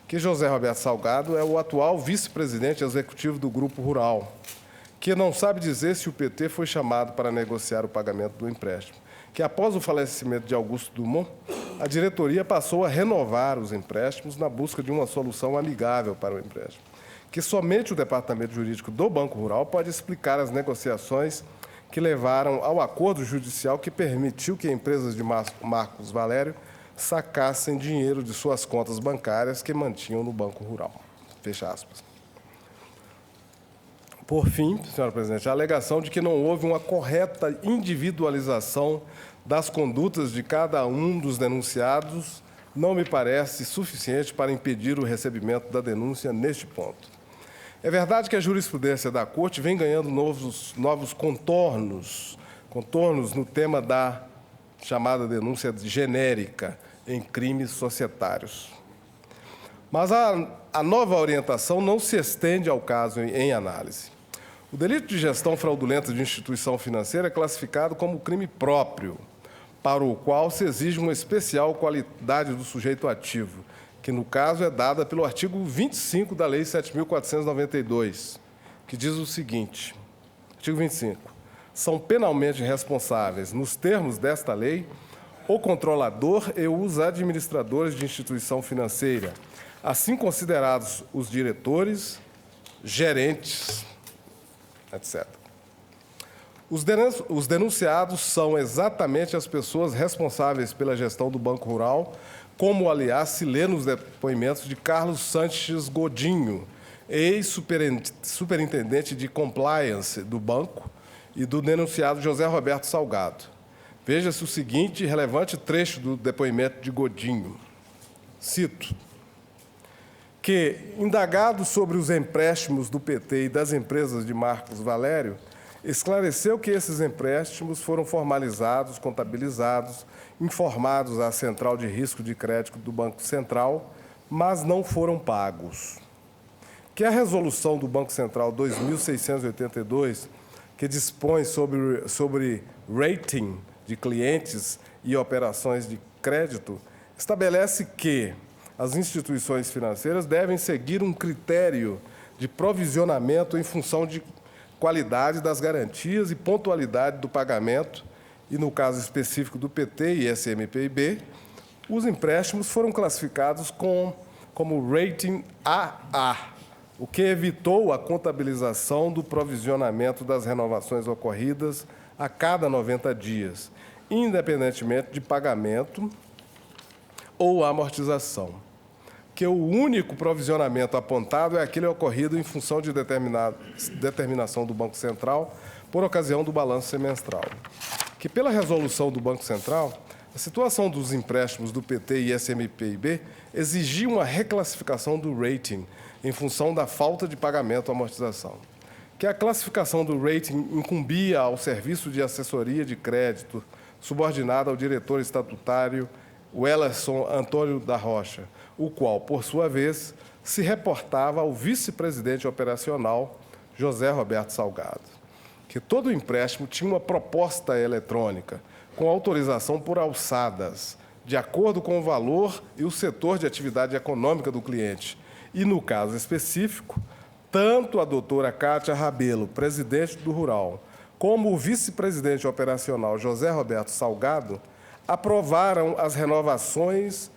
Que José Roberto Salgado é o atual vice-presidente executivo do Grupo Rural. Que não sabe dizer se o PT foi chamado para negociar o pagamento do empréstimo. Que após o falecimento de Augusto Dumont, a diretoria passou a renovar os empréstimos na busca de uma solução amigável para o empréstimo. Que somente o Departamento Jurídico do Banco Rural pode explicar as negociações que levaram ao acordo judicial que permitiu que empresas de Marcos Valério sacassem dinheiro de suas contas bancárias que mantinham no Banco Rural. Fecha aspas. Por fim, senhora presidente, a alegação de que não houve uma correta individualização das condutas de cada um dos denunciados não me parece suficiente para impedir o recebimento da denúncia neste ponto. É verdade que a jurisprudência da Corte vem ganhando novos contornos no tema da chamada denúncia genérica em crimes societários. Mas a nova orientação não se estende ao caso em análise. O delito de gestão fraudulenta de instituição financeira é classificado como crime próprio, para o qual se exige uma especial qualidade do sujeito ativo, que, no caso, é dada pelo artigo 25 da Lei 7.492, que diz o seguinte, artigo 25, são penalmente responsáveis, nos termos desta lei, o controlador e os administradores de instituição financeira, assim considerados os diretores, gerentes, etc. Os denunciados são exatamente as pessoas responsáveis pela gestão do Banco Rural, como, aliás, se lê nos depoimentos de Carlos Sanches Godinho, ex-superintendente de compliance do banco, e do denunciado José Roberto Salgado. Veja-se o seguinte relevante trecho do depoimento de Godinho. Cito: que, indagado sobre os empréstimos do PT e das empresas de Marcos Valério, esclareceu que esses empréstimos foram formalizados, contabilizados, informados à Central de Risco de Crédito do Banco Central, mas não foram pagos. Que a resolução do Banco Central 2682, que dispõe sobre rating de clientes e operações de crédito, estabelece que as instituições financeiras devem seguir um critério de provisionamento em função de qualidade das garantias e pontualidade do pagamento, e, no caso específico do PT e SMPIB, os empréstimos foram classificados como rating AA, o que evitou a contabilização do provisionamento das renovações ocorridas a cada 90 dias, independentemente de pagamento ou amortização. Que o único provisionamento apontado é aquele ocorrido em função de determinação do Banco Central por ocasião do balanço semestral. Que, pela resolução do Banco Central, a situação dos empréstimos do PT e SMPIB exigia uma reclassificação do rating em função da falta de pagamento ou amortização. Que a classificação do rating incumbia ao Serviço de Assessoria de Crédito, subordinado ao diretor estatutário Wellerson Antônio da Rocha, o qual, por sua vez, se reportava ao vice-presidente operacional José Roberto Salgado. Que todo empréstimo tinha uma proposta eletrônica, com autorização por alçadas, de acordo com o valor e o setor de atividade econômica do cliente. E, no caso específico, tanto a doutora Cátia Rabelo, presidente do Rural, como o vice-presidente operacional José Roberto Salgado, aprovaram as renovações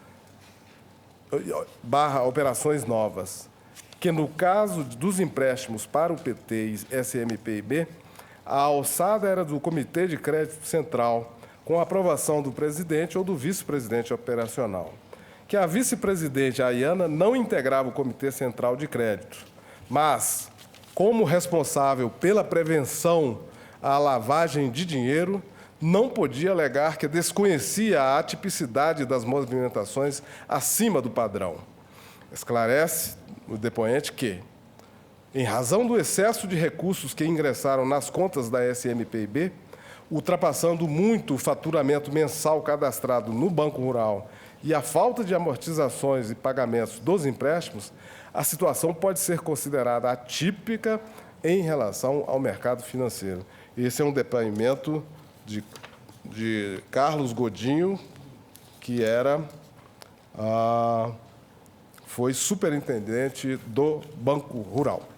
/ operações novas, que, no caso dos empréstimos para o PT e SMPIB, a alçada era do Comitê de Crédito Central, com a aprovação do presidente ou do vice-presidente operacional. que a vice-presidente Ayana não integrava o Comitê Central de Crédito, mas, como responsável pela prevenção à lavagem de dinheiro, não podia alegar que desconhecia a atipicidade das movimentações acima do padrão. Esclarece o depoente que, em razão do excesso de recursos que ingressaram nas contas da SMPIB, ultrapassando muito o faturamento mensal cadastrado no Banco Rural e a falta de amortizações e pagamentos dos empréstimos, a situação pode ser considerada atípica em relação ao mercado financeiro. Esse é um depoimento de Carlos Godinho, que foi superintendente do Banco Rural.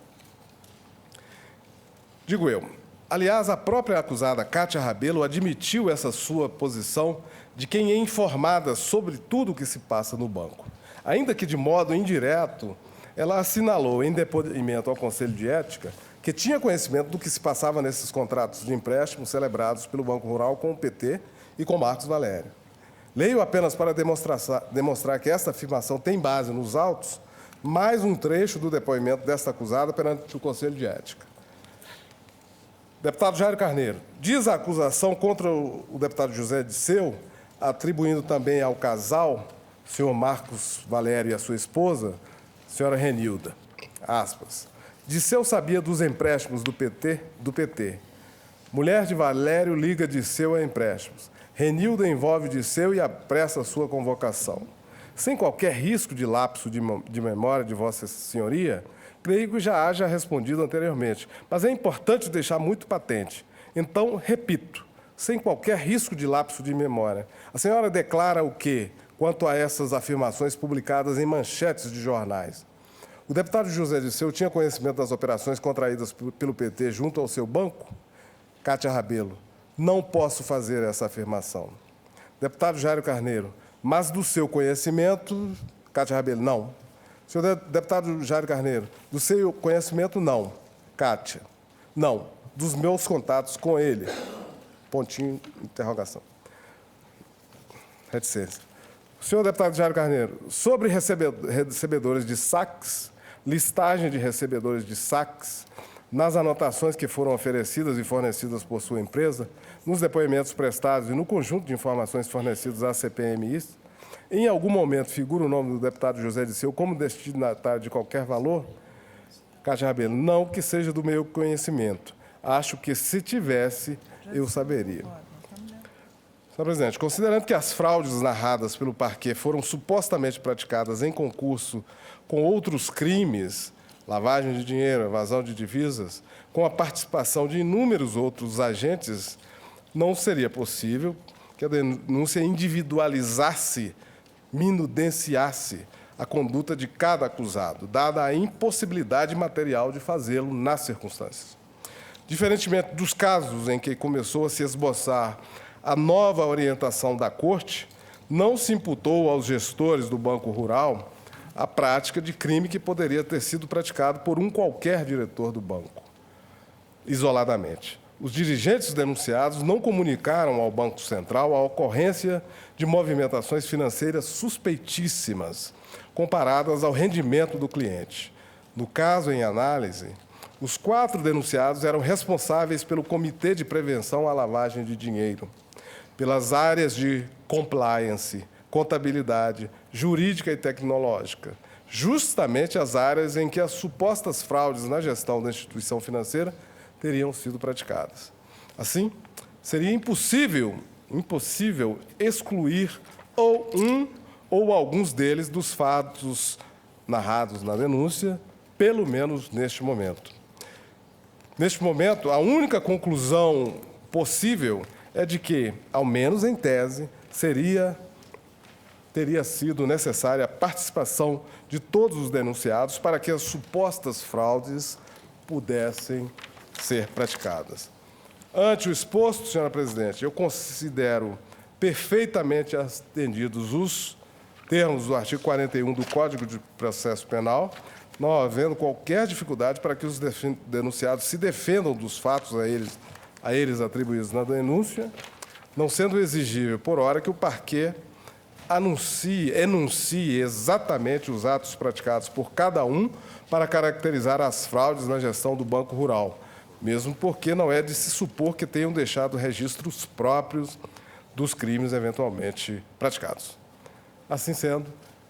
Digo eu, aliás, a própria acusada Cátia Rabelo admitiu essa sua posição de quem é informada sobre tudo o que se passa no banco. Ainda que de modo indireto, ela assinalou em depoimento ao Conselho de Ética que tinha conhecimento do que se passava nesses contratos de empréstimo celebrados pelo Banco Rural com o PT e com Marcos Valério. Leio apenas para demonstrar que esta afirmação tem base nos autos, mais um trecho do depoimento desta acusada perante o Conselho de Ética. Deputado Jairo Carneiro, diz a acusação contra o deputado José Disseu, atribuindo também ao casal, senhor Marcos Valério e a sua esposa, senhora Renilda, aspas, Disseu sabia dos empréstimos do PT. Mulher de Valério liga Disseu a empréstimos. Renilda envolve Disseu e apressa sua convocação. Sem qualquer risco de lapso de memória de Vossa Senhoria, creio que já haja respondido anteriormente, mas é importante deixar muito patente. Então, repito, sem qualquer risco de lapso de memória, a senhora declara o quê quanto a essas afirmações publicadas em manchetes de jornais? O deputado José Disseu tinha conhecimento das operações contraídas pelo PT junto ao seu banco? Cátia Rabelo, não posso fazer essa afirmação. Deputado Jairo Carneiro, mas do seu conhecimento, Cátia Rabelo, não. Senhor deputado Jairo Carneiro, do seu conhecimento, não. Cátia, não. Dos meus contatos com ele, pontinho, interrogação. Reticência. Senhor deputado Jairo Carneiro, sobre recebedores de saques, listagem de recebedores de saques, nas anotações que foram oferecidas e fornecidas por sua empresa, nos depoimentos prestados e no conjunto de informações fornecidas à CPMI, em algum momento figura o nome do deputado José Disseu como destinatário de qualquer valor? Cátia Rabelo, não que seja do meu conhecimento. Acho que, se tivesse, eu saberia. Senhor presidente, considerando que as fraudes narradas pelo parquê foram supostamente praticadas em concurso com outros crimes, lavagem de dinheiro, evasão de divisas, com a participação de inúmeros outros agentes, não seria possível que a denúncia individualizasse, minudenciasse a conduta de cada acusado, dada a impossibilidade material de fazê-lo nas circunstâncias. Diferentemente dos casos em que começou a se esboçar a nova orientação da Corte, não se imputou aos gestores do Banco Rural a prática de crime que poderia ter sido praticado por um qualquer diretor do banco, isoladamente. Os dirigentes denunciados não comunicaram ao Banco Central a ocorrência de movimentações financeiras suspeitíssimas, comparadas ao rendimento do cliente. No caso em análise, os 4 denunciados eram responsáveis pelo Comitê de Prevenção à Lavagem de Dinheiro, pelas áreas de compliance, contabilidade, jurídica e tecnológica, justamente as áreas em que as supostas fraudes na gestão da instituição financeira teriam sido praticadas. Assim, seria impossível excluir ou um ou alguns deles dos fatos narrados na denúncia, pelo menos neste momento. Neste momento, a única conclusão possível é de que, ao menos em tese, teria sido necessária a participação de todos os denunciados para que as supostas fraudes pudessem ser praticadas. Ante o exposto, senhora presidente, eu considero perfeitamente atendidos os termos do artigo 41 do Código de Processo Penal, não havendo qualquer dificuldade para que os denunciados se defendam dos fatos a eles atribuídos na denúncia, não sendo exigível, por hora, que o parquê enuncie exatamente os atos praticados por cada um para caracterizar as fraudes na gestão do Banco Rural, mesmo porque não é de se supor que tenham deixado registros próprios dos crimes eventualmente praticados. Assim sendo,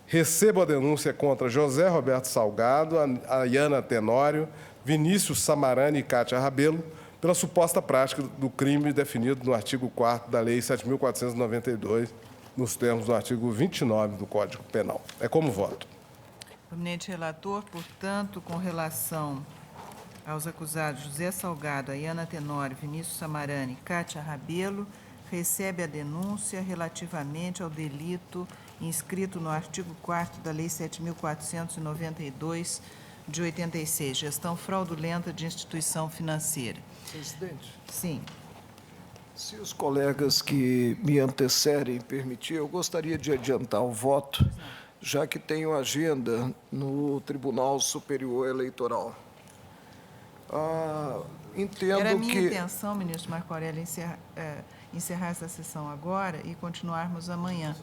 recebo a denúncia contra José Roberto Salgado, Ayana Tenório, Vinícius Samarani e Cátia Rabelo, pela suposta prática do crime definido no artigo 4º da Lei 7.492, nos termos do artigo 29 do Código Penal. É como voto. Eminente relator, portanto, com relação aos acusados José Salgado, Ayana Tenório, Vinícius Samarani e Cátia Rabelo, recebe a denúncia relativamente ao delito inscrito no artigo 4º da Lei 7.492, de 86, gestão fraudulenta de instituição financeira. Presidente, Sim. se os colegas que me antecedem permitir, eu gostaria de adiantar o voto, já que tenho agenda no Tribunal Superior Eleitoral. Entendo Era a minha que... intenção, ministro Marco Aurélio, encerrar essa sessão agora e continuarmos amanhã.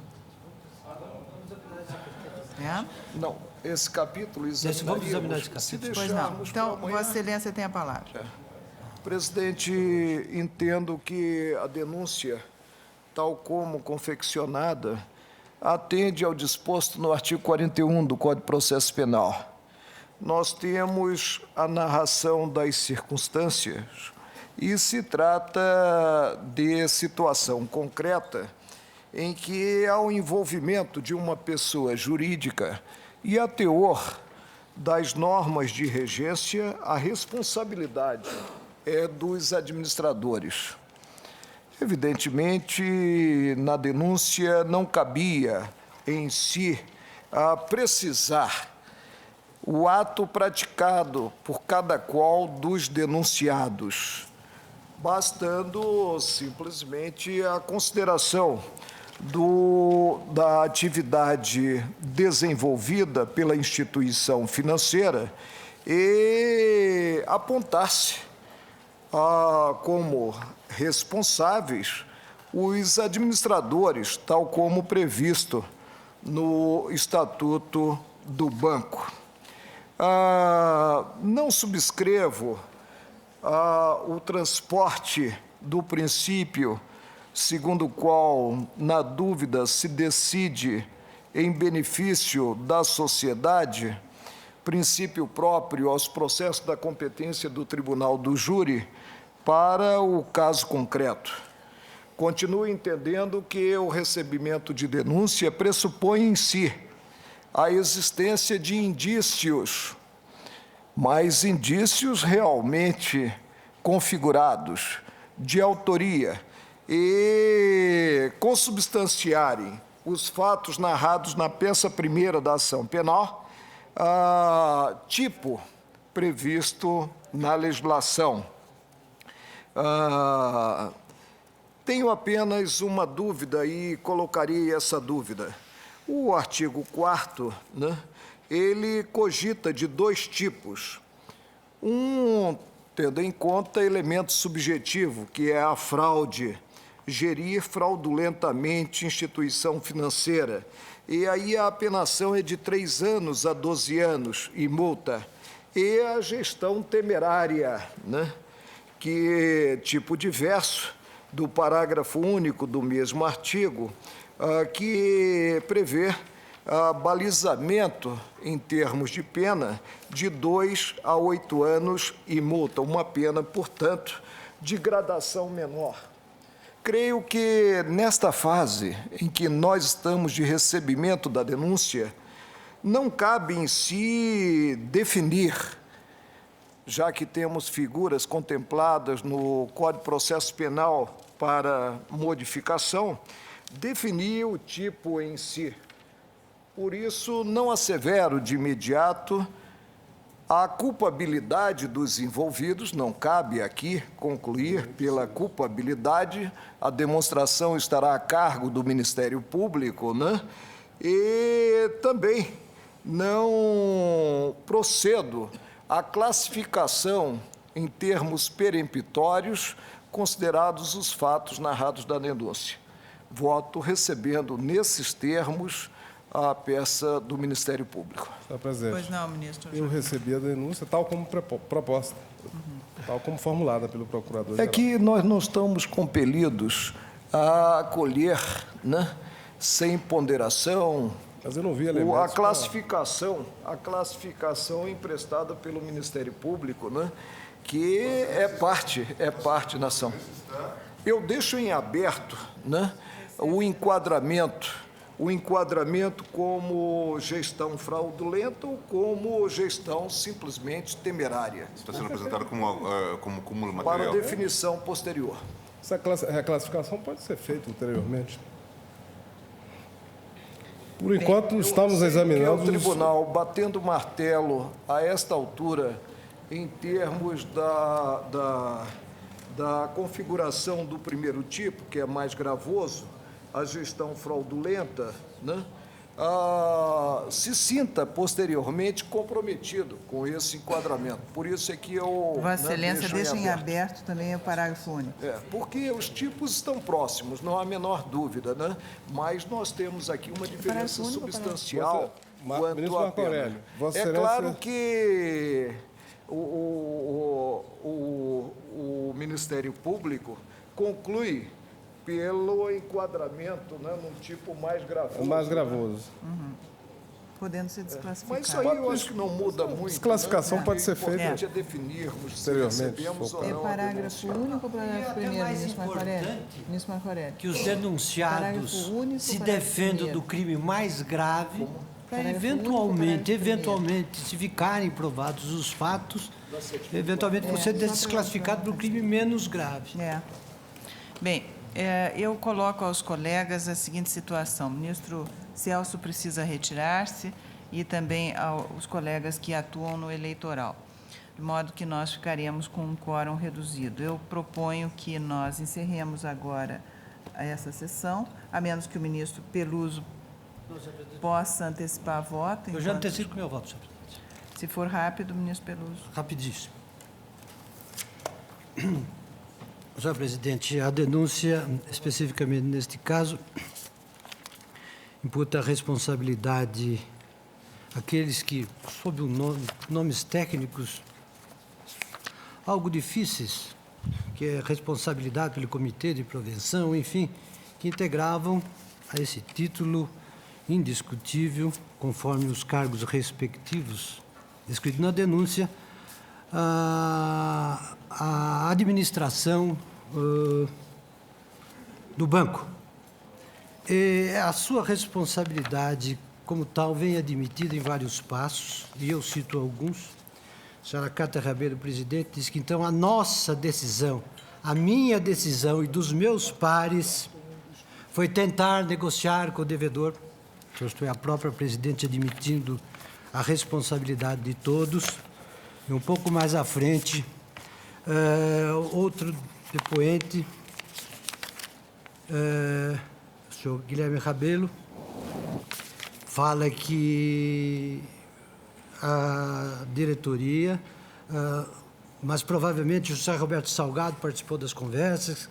É? Não, esse capítulo examinaríamos. Vamos examinar esse Se capítulo. Pois não. deixarmos para Então, amanhã... Vossa Excelência tem a palavra. Presidente, entendo que a denúncia, tal como confeccionada, atende ao disposto no artigo 41 do Código de Processo Penal. Nós temos a narração das circunstâncias e se trata de situação concreta em que há o envolvimento de uma pessoa jurídica e, a teor das normas de regência, a responsabilidade é dos administradores. Evidentemente, na denúncia não cabia em si precisar o ato praticado por cada qual dos denunciados, bastando simplesmente a consideração da atividade desenvolvida pela instituição financeira e apontar-se como responsáveis os administradores, tal como previsto no Estatuto do Banco. Não subscrevo o transporte do princípio segundo o qual, na dúvida, se decide em benefício da sociedade, princípio próprio aos processos da competência do Tribunal do Júri, para o caso concreto. Continuo entendendo que o recebimento de denúncia pressupõe em si a existência de indícios, mas indícios realmente configurados, de autoria, e consubstanciarem os fatos narrados na peça primeira da ação penal, tipo previsto na legislação. Tenho apenas uma dúvida e colocaria essa dúvida. O artigo 4º, ele cogita de dois tipos. Tendo em conta elemento subjetivo, que é a fraude, gerir fraudulentamente instituição financeira. E aí a apenação é de 3 anos a 12 anos e multa. E a gestão temerária, que tipo diverso do parágrafo único do mesmo artigo, que prevê balizamento em termos de pena de 2 a 8 anos e multa, uma pena, portanto, de gradação menor. Creio que nesta fase em que nós estamos de recebimento da denúncia, não cabe em si definir, já que temos figuras contempladas no Código de Processo Penal para modificação, definir o tipo em si. Por isso, não assevero de imediato a culpabilidade dos envolvidos, não cabe aqui concluir pela culpabilidade, a demonstração estará a cargo do Ministério Público, e também não procedo à classificação em termos peremptórios, considerados os fatos narrados da denúncia. voto recebendo, nesses termos, a peça do Ministério Público. Senhor presidente, Pois não, ministro. eu recebi a denúncia tal como proposta, tal como formulada pelo procurador-geral. É que nós não estamos compelidos a acolher, né, sem ponderação, Mas eu não vi a elementos... classificação emprestada pelo Ministério Público, né, que é parte da ação. Eu deixo em aberto, né, o enquadramento como gestão fraudulenta ou como gestão simplesmente temerária, Está sendo apresentado como cúmulo para material. definição posterior. Essa reclassificação pode ser feita ulteriormente. Por enquanto, estamos examinando... O tribunal, batendo martelo a esta altura, em termos da configuração do primeiro tipo, que é mais gravoso, a gestão fraudulenta, né, se sinta posteriormente comprometido com esse enquadramento. Por isso é que eu... Vossa Excelência deixo deixa em aberto também o parágrafo único. Porque os tipos estão próximos, não há a menor dúvida, né? Mas nós temos aqui uma diferença substancial quanto Ministro à Marco pena. Aurélio, Vossa É Excelência... claro que o Ministério Público conclui pelo enquadramento, né, num tipo mais gravoso. É mais gravoso. Podendo ser desclassificado. Mas isso aí eu acho que não muda muito. Desclassificação né? pode ser O importante feita é definirmos se posteriormente, recebemos se ou for É não a parágrafo denúncia. único ou parágrafo primeiro, mais ministro Marco Aurélio? importante Ministro Marco Aurélio. que os denunciados Parágrafo único, se parágrafo defendam primeiro. do crime mais grave para Parágrafo eventualmente, único, parágrafo se ficarem provados os fatos, eventualmente É, ser só para- desclassificado para o crime menos grave. É. Bem, eu coloco aos colegas a seguinte situação. O ministro Celso precisa retirar-se e também aos colegas que atuam no eleitoral, de modo que nós ficaremos com um quórum reduzido. Eu proponho que nós encerremos agora essa sessão, a menos que o ministro Peluso possa antecipar a voto. Eu já enquanto- antecipo meu voto, senhor presidente. Se for rápido, ministro Peluso. Rapidíssimo. Senhor presidente, a denúncia, especificamente neste caso, imputa a responsabilidade àqueles que, sob nomes técnicos algo difíceis, que é responsabilidade pelo Comitê de Prevenção, enfim, que integravam a esse título indiscutível, conforme os cargos respectivos descritos na denúncia, a administração do banco. E a sua responsabilidade, como tal, vem admitida em vários passos, e eu cito alguns. A senhora Cátia Rabelo, presidente, diz que, então, a nossa decisão, a minha decisão e dos meus pares foi tentar negociar com o devedor. Eu estou a própria presidente admitindo a responsabilidade de todos. E um pouco mais à frente, outro depoente, o senhor Guilherme Rabelo, fala que a diretoria, mas provavelmente o José Roberto Salgado participou das conversas,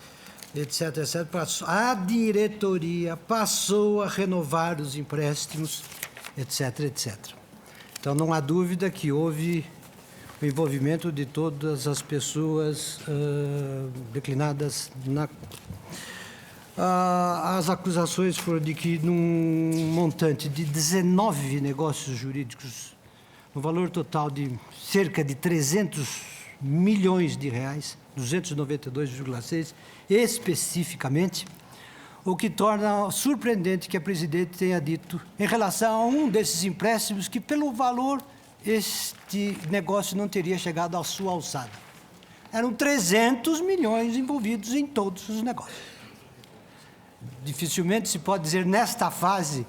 etc., etc. A diretoria passou a renovar os empréstimos, etc., etc. Então, não há dúvida que houve o envolvimento de todas as pessoas declinadas na... As acusações foram de que, num montante de 19 negócios jurídicos, no valor total de cerca de 300 milhões de reais, 292,6 especificamente, o que torna surpreendente que a presidente tenha dito em relação a um desses empréstimos que, pelo valor, este negócio não teria chegado à sua alçada. Eram 300 milhões envolvidos em todos os negócios. Dificilmente se pode dizer, nesta fase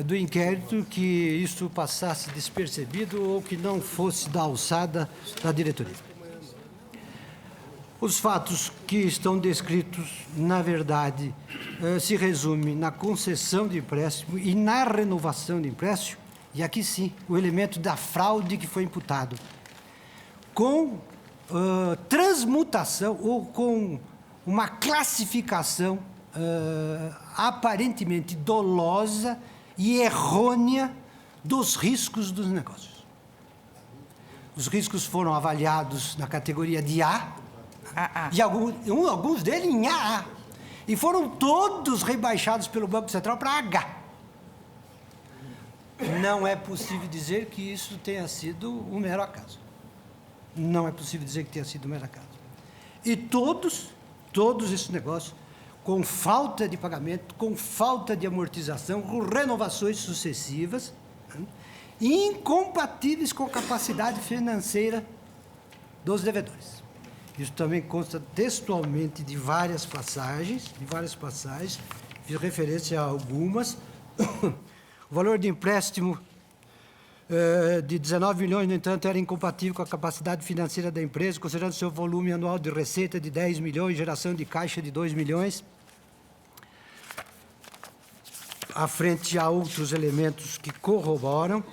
do inquérito, que isso passasse despercebido ou que não fosse da alçada da diretoria. Os fatos que estão descritos, na verdade, se resumem na concessão de empréstimo e na renovação de empréstimo, e aqui sim, o elemento da fraude que foi imputado, com transmutação ou com uma classificação aparentemente dolosa e errônea dos riscos dos negócios. Os riscos foram avaliados na categoria de A, e alguns deles em AA, e foram todos rebaixados pelo Banco Central para H. Não é possível dizer que isso tenha sido um mero acaso. Não é possível dizer que tenha sido um mero acaso. E todos esses negócios, com falta de pagamento, com falta de amortização, com renovações sucessivas, incompatíveis com a capacidade financeira dos devedores. Isso também consta textualmente de várias passagens, fiz referência a algumas. O valor de empréstimo de 19 milhões, no entanto, era incompatível com a capacidade financeira da empresa, considerando seu volume anual de receita de 10 milhões, geração de caixa de 2 milhões. À frente, há outros elementos que corroboram.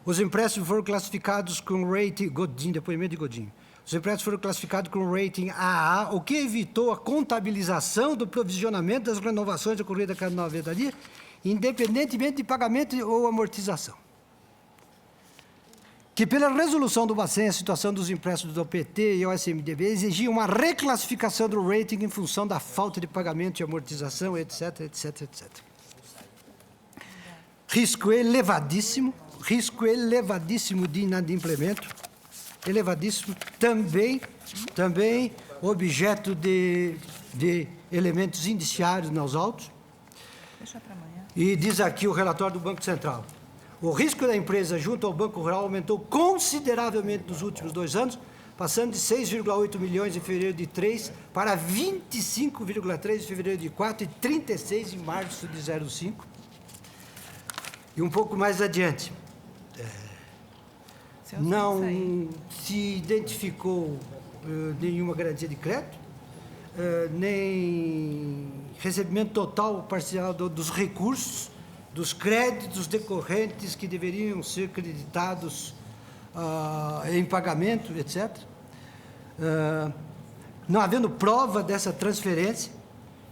Os empréstimos foram classificados com rating... Godinho, depoimento de Godinho. Os empréstimos foram classificados com rating AA, o que evitou a contabilização do provisionamento das renovações ocorridas a cada 90 dias, independentemente de pagamento ou amortização. Que pela resolução do Bacen, a situação dos empréstimos do PT e ao SMDB exigia uma reclassificação do rating em função da falta de pagamento e amortização, etc, etc, etc. Risco elevadíssimo de inadimplemento, elevadíssimo, também objeto de elementos indiciários nos autos. E diz aqui o relatório do Banco Central. O risco da empresa junto ao Banco Rural aumentou consideravelmente nos últimos 2 anos, passando de 6,8 milhões em fevereiro de 3 para 25,3 em fevereiro de 4 e 36 em março de 05. E um pouco mais adiante, não se identificou nenhuma garantia de crédito, nem recebimento total ou parcial dos recursos, dos créditos decorrentes que deveriam ser creditados em pagamento, etc. Não havendo prova dessa transferência,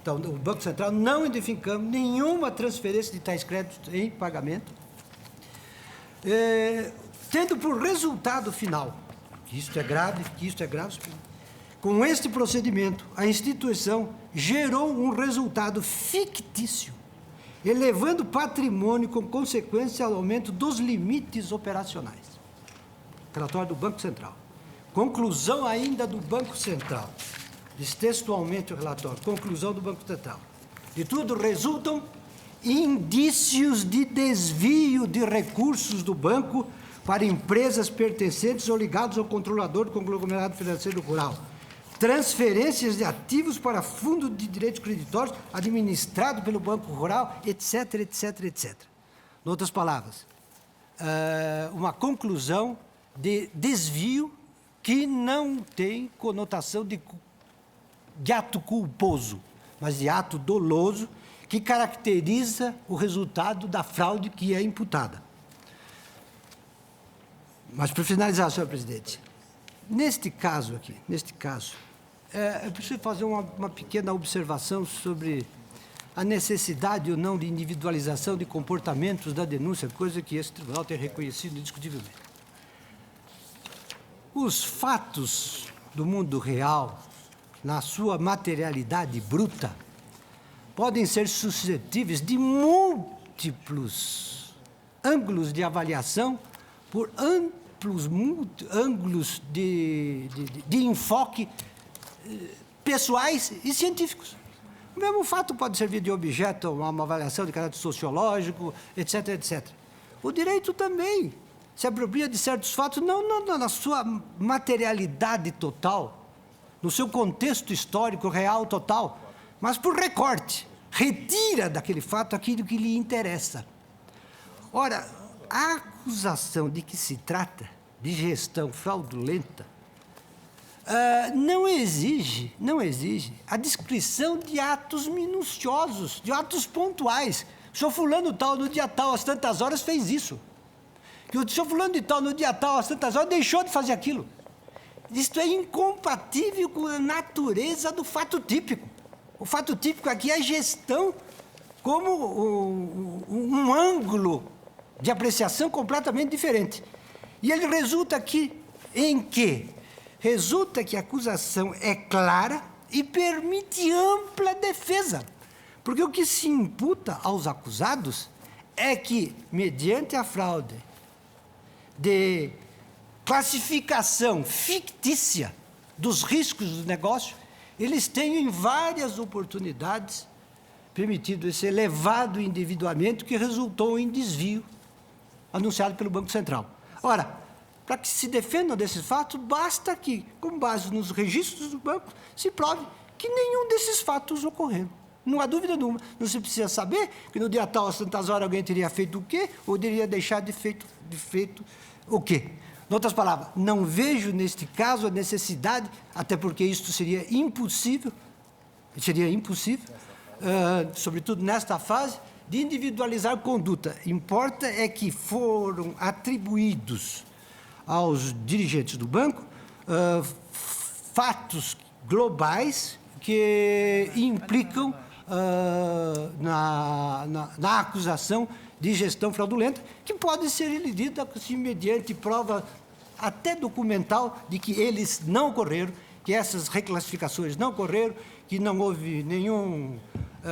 então, o Banco Central não identificou nenhuma transferência de tais créditos em pagamento, tendo por resultado final, que isto é grave, com este procedimento, a instituição gerou um resultado fictício, elevando o patrimônio com consequência ao aumento dos limites operacionais. Relatório do Banco Central. Conclusão ainda do Banco Central. Diz textualmente o relatório, conclusão do Banco Central. De tudo resultam indícios de desvio de recursos do banco para empresas pertencentes ou ligadas ao controlador do conglomerado financeiro rural. Transferências de ativos para fundo de direitos creditórios administrado pelo Banco Rural, etc, etc, etc. Em outras palavras, uma conclusão de desvio que não tem conotação de ato culposo, mas de ato doloso, que caracteriza o resultado da fraude que é imputada. Mas, para finalizar, senhor presidente, neste caso, eu preciso fazer uma pequena observação sobre a necessidade ou não de individualização de comportamentos da denúncia, coisa que esse tribunal tem reconhecido indiscutivelmente. Os fatos do mundo real, na sua materialidade bruta, podem ser suscetíveis de múltiplos ângulos de avaliação por amplos ângulos de enfoque pessoais e científicos. O mesmo fato pode servir de objeto a uma avaliação de caráter sociológico, etc, etc. O direito também se apropria de certos fatos, não na sua materialidade total, no seu contexto histórico real total, mas por recorte, retira daquele fato aquilo que lhe interessa. Ora, a acusação de que se trata de gestão fraudulenta não exige a descrição de atos minuciosos, de atos pontuais. O senhor fulano tal, no dia tal, às tantas horas, fez isso. Que o senhor fulano de tal, no dia tal, às tantas horas, deixou de fazer aquilo. Isto é incompatível com a natureza do fato típico. O fato típico aqui é a gestão como um ângulo de apreciação completamente diferente. E ele resulta aqui em quê? Resulta que a acusação é clara e permite ampla defesa. Porque o que se imputa aos acusados é que, mediante a fraude de classificação fictícia dos riscos do negócio, eles têm em várias oportunidades permitido esse elevado endividamento que resultou em desvio anunciado pelo Banco Central. Ora, para que se defendam desses fatos, basta que, com base nos registros do banco, se prove que nenhum desses fatos ocorreram. Não há dúvida nenhuma. Não se precisa saber que no dia tal, às tantas horas, alguém teria feito o quê ou teria deixado de feito o quê. Em outras palavras, não vejo neste caso a necessidade, até porque isto seria impossível, sobretudo nesta fase, de individualizar conduta. Importa é que foram atribuídos aos dirigentes do banco fatos globais que implicam na acusação de gestão fraudulenta, que pode ser elidida assim, mediante prova até documental de que eles não ocorreram, que essas reclassificações não ocorreram, que não houve nenhuma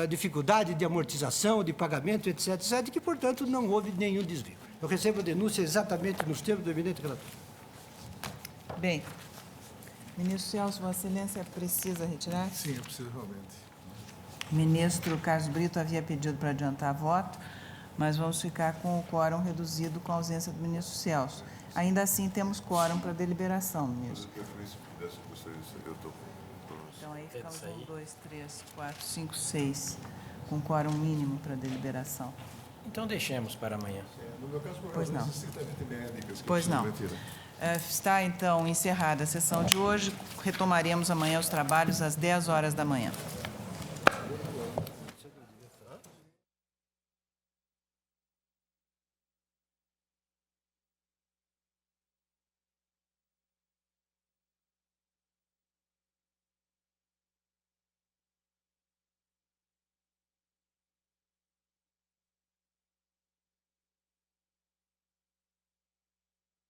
dificuldade de amortização, de pagamento, etc., etc., e que, portanto, não houve nenhum desvio. Eu recebo a denúncia exatamente nos termos do eminente relator. Bem, ministro Celso, Vossa Excelência precisa retirar? Sim, eu preciso realmente. O ministro Carlos Brito havia pedido para adiantar voto, mas vamos ficar com o quórum reduzido com a ausência do ministro Celso. Ainda assim, temos quórum para deliberação, ministro. Então, aí ficamos 1, 2, 3, 4, 5, 6, com quórum mínimo para deliberação. Então, deixemos para amanhã. No meu caso, Pois não. médicas. Pois não. Está, então, encerrada a sessão de hoje. Retomaremos amanhã os trabalhos às 10 horas da manhã.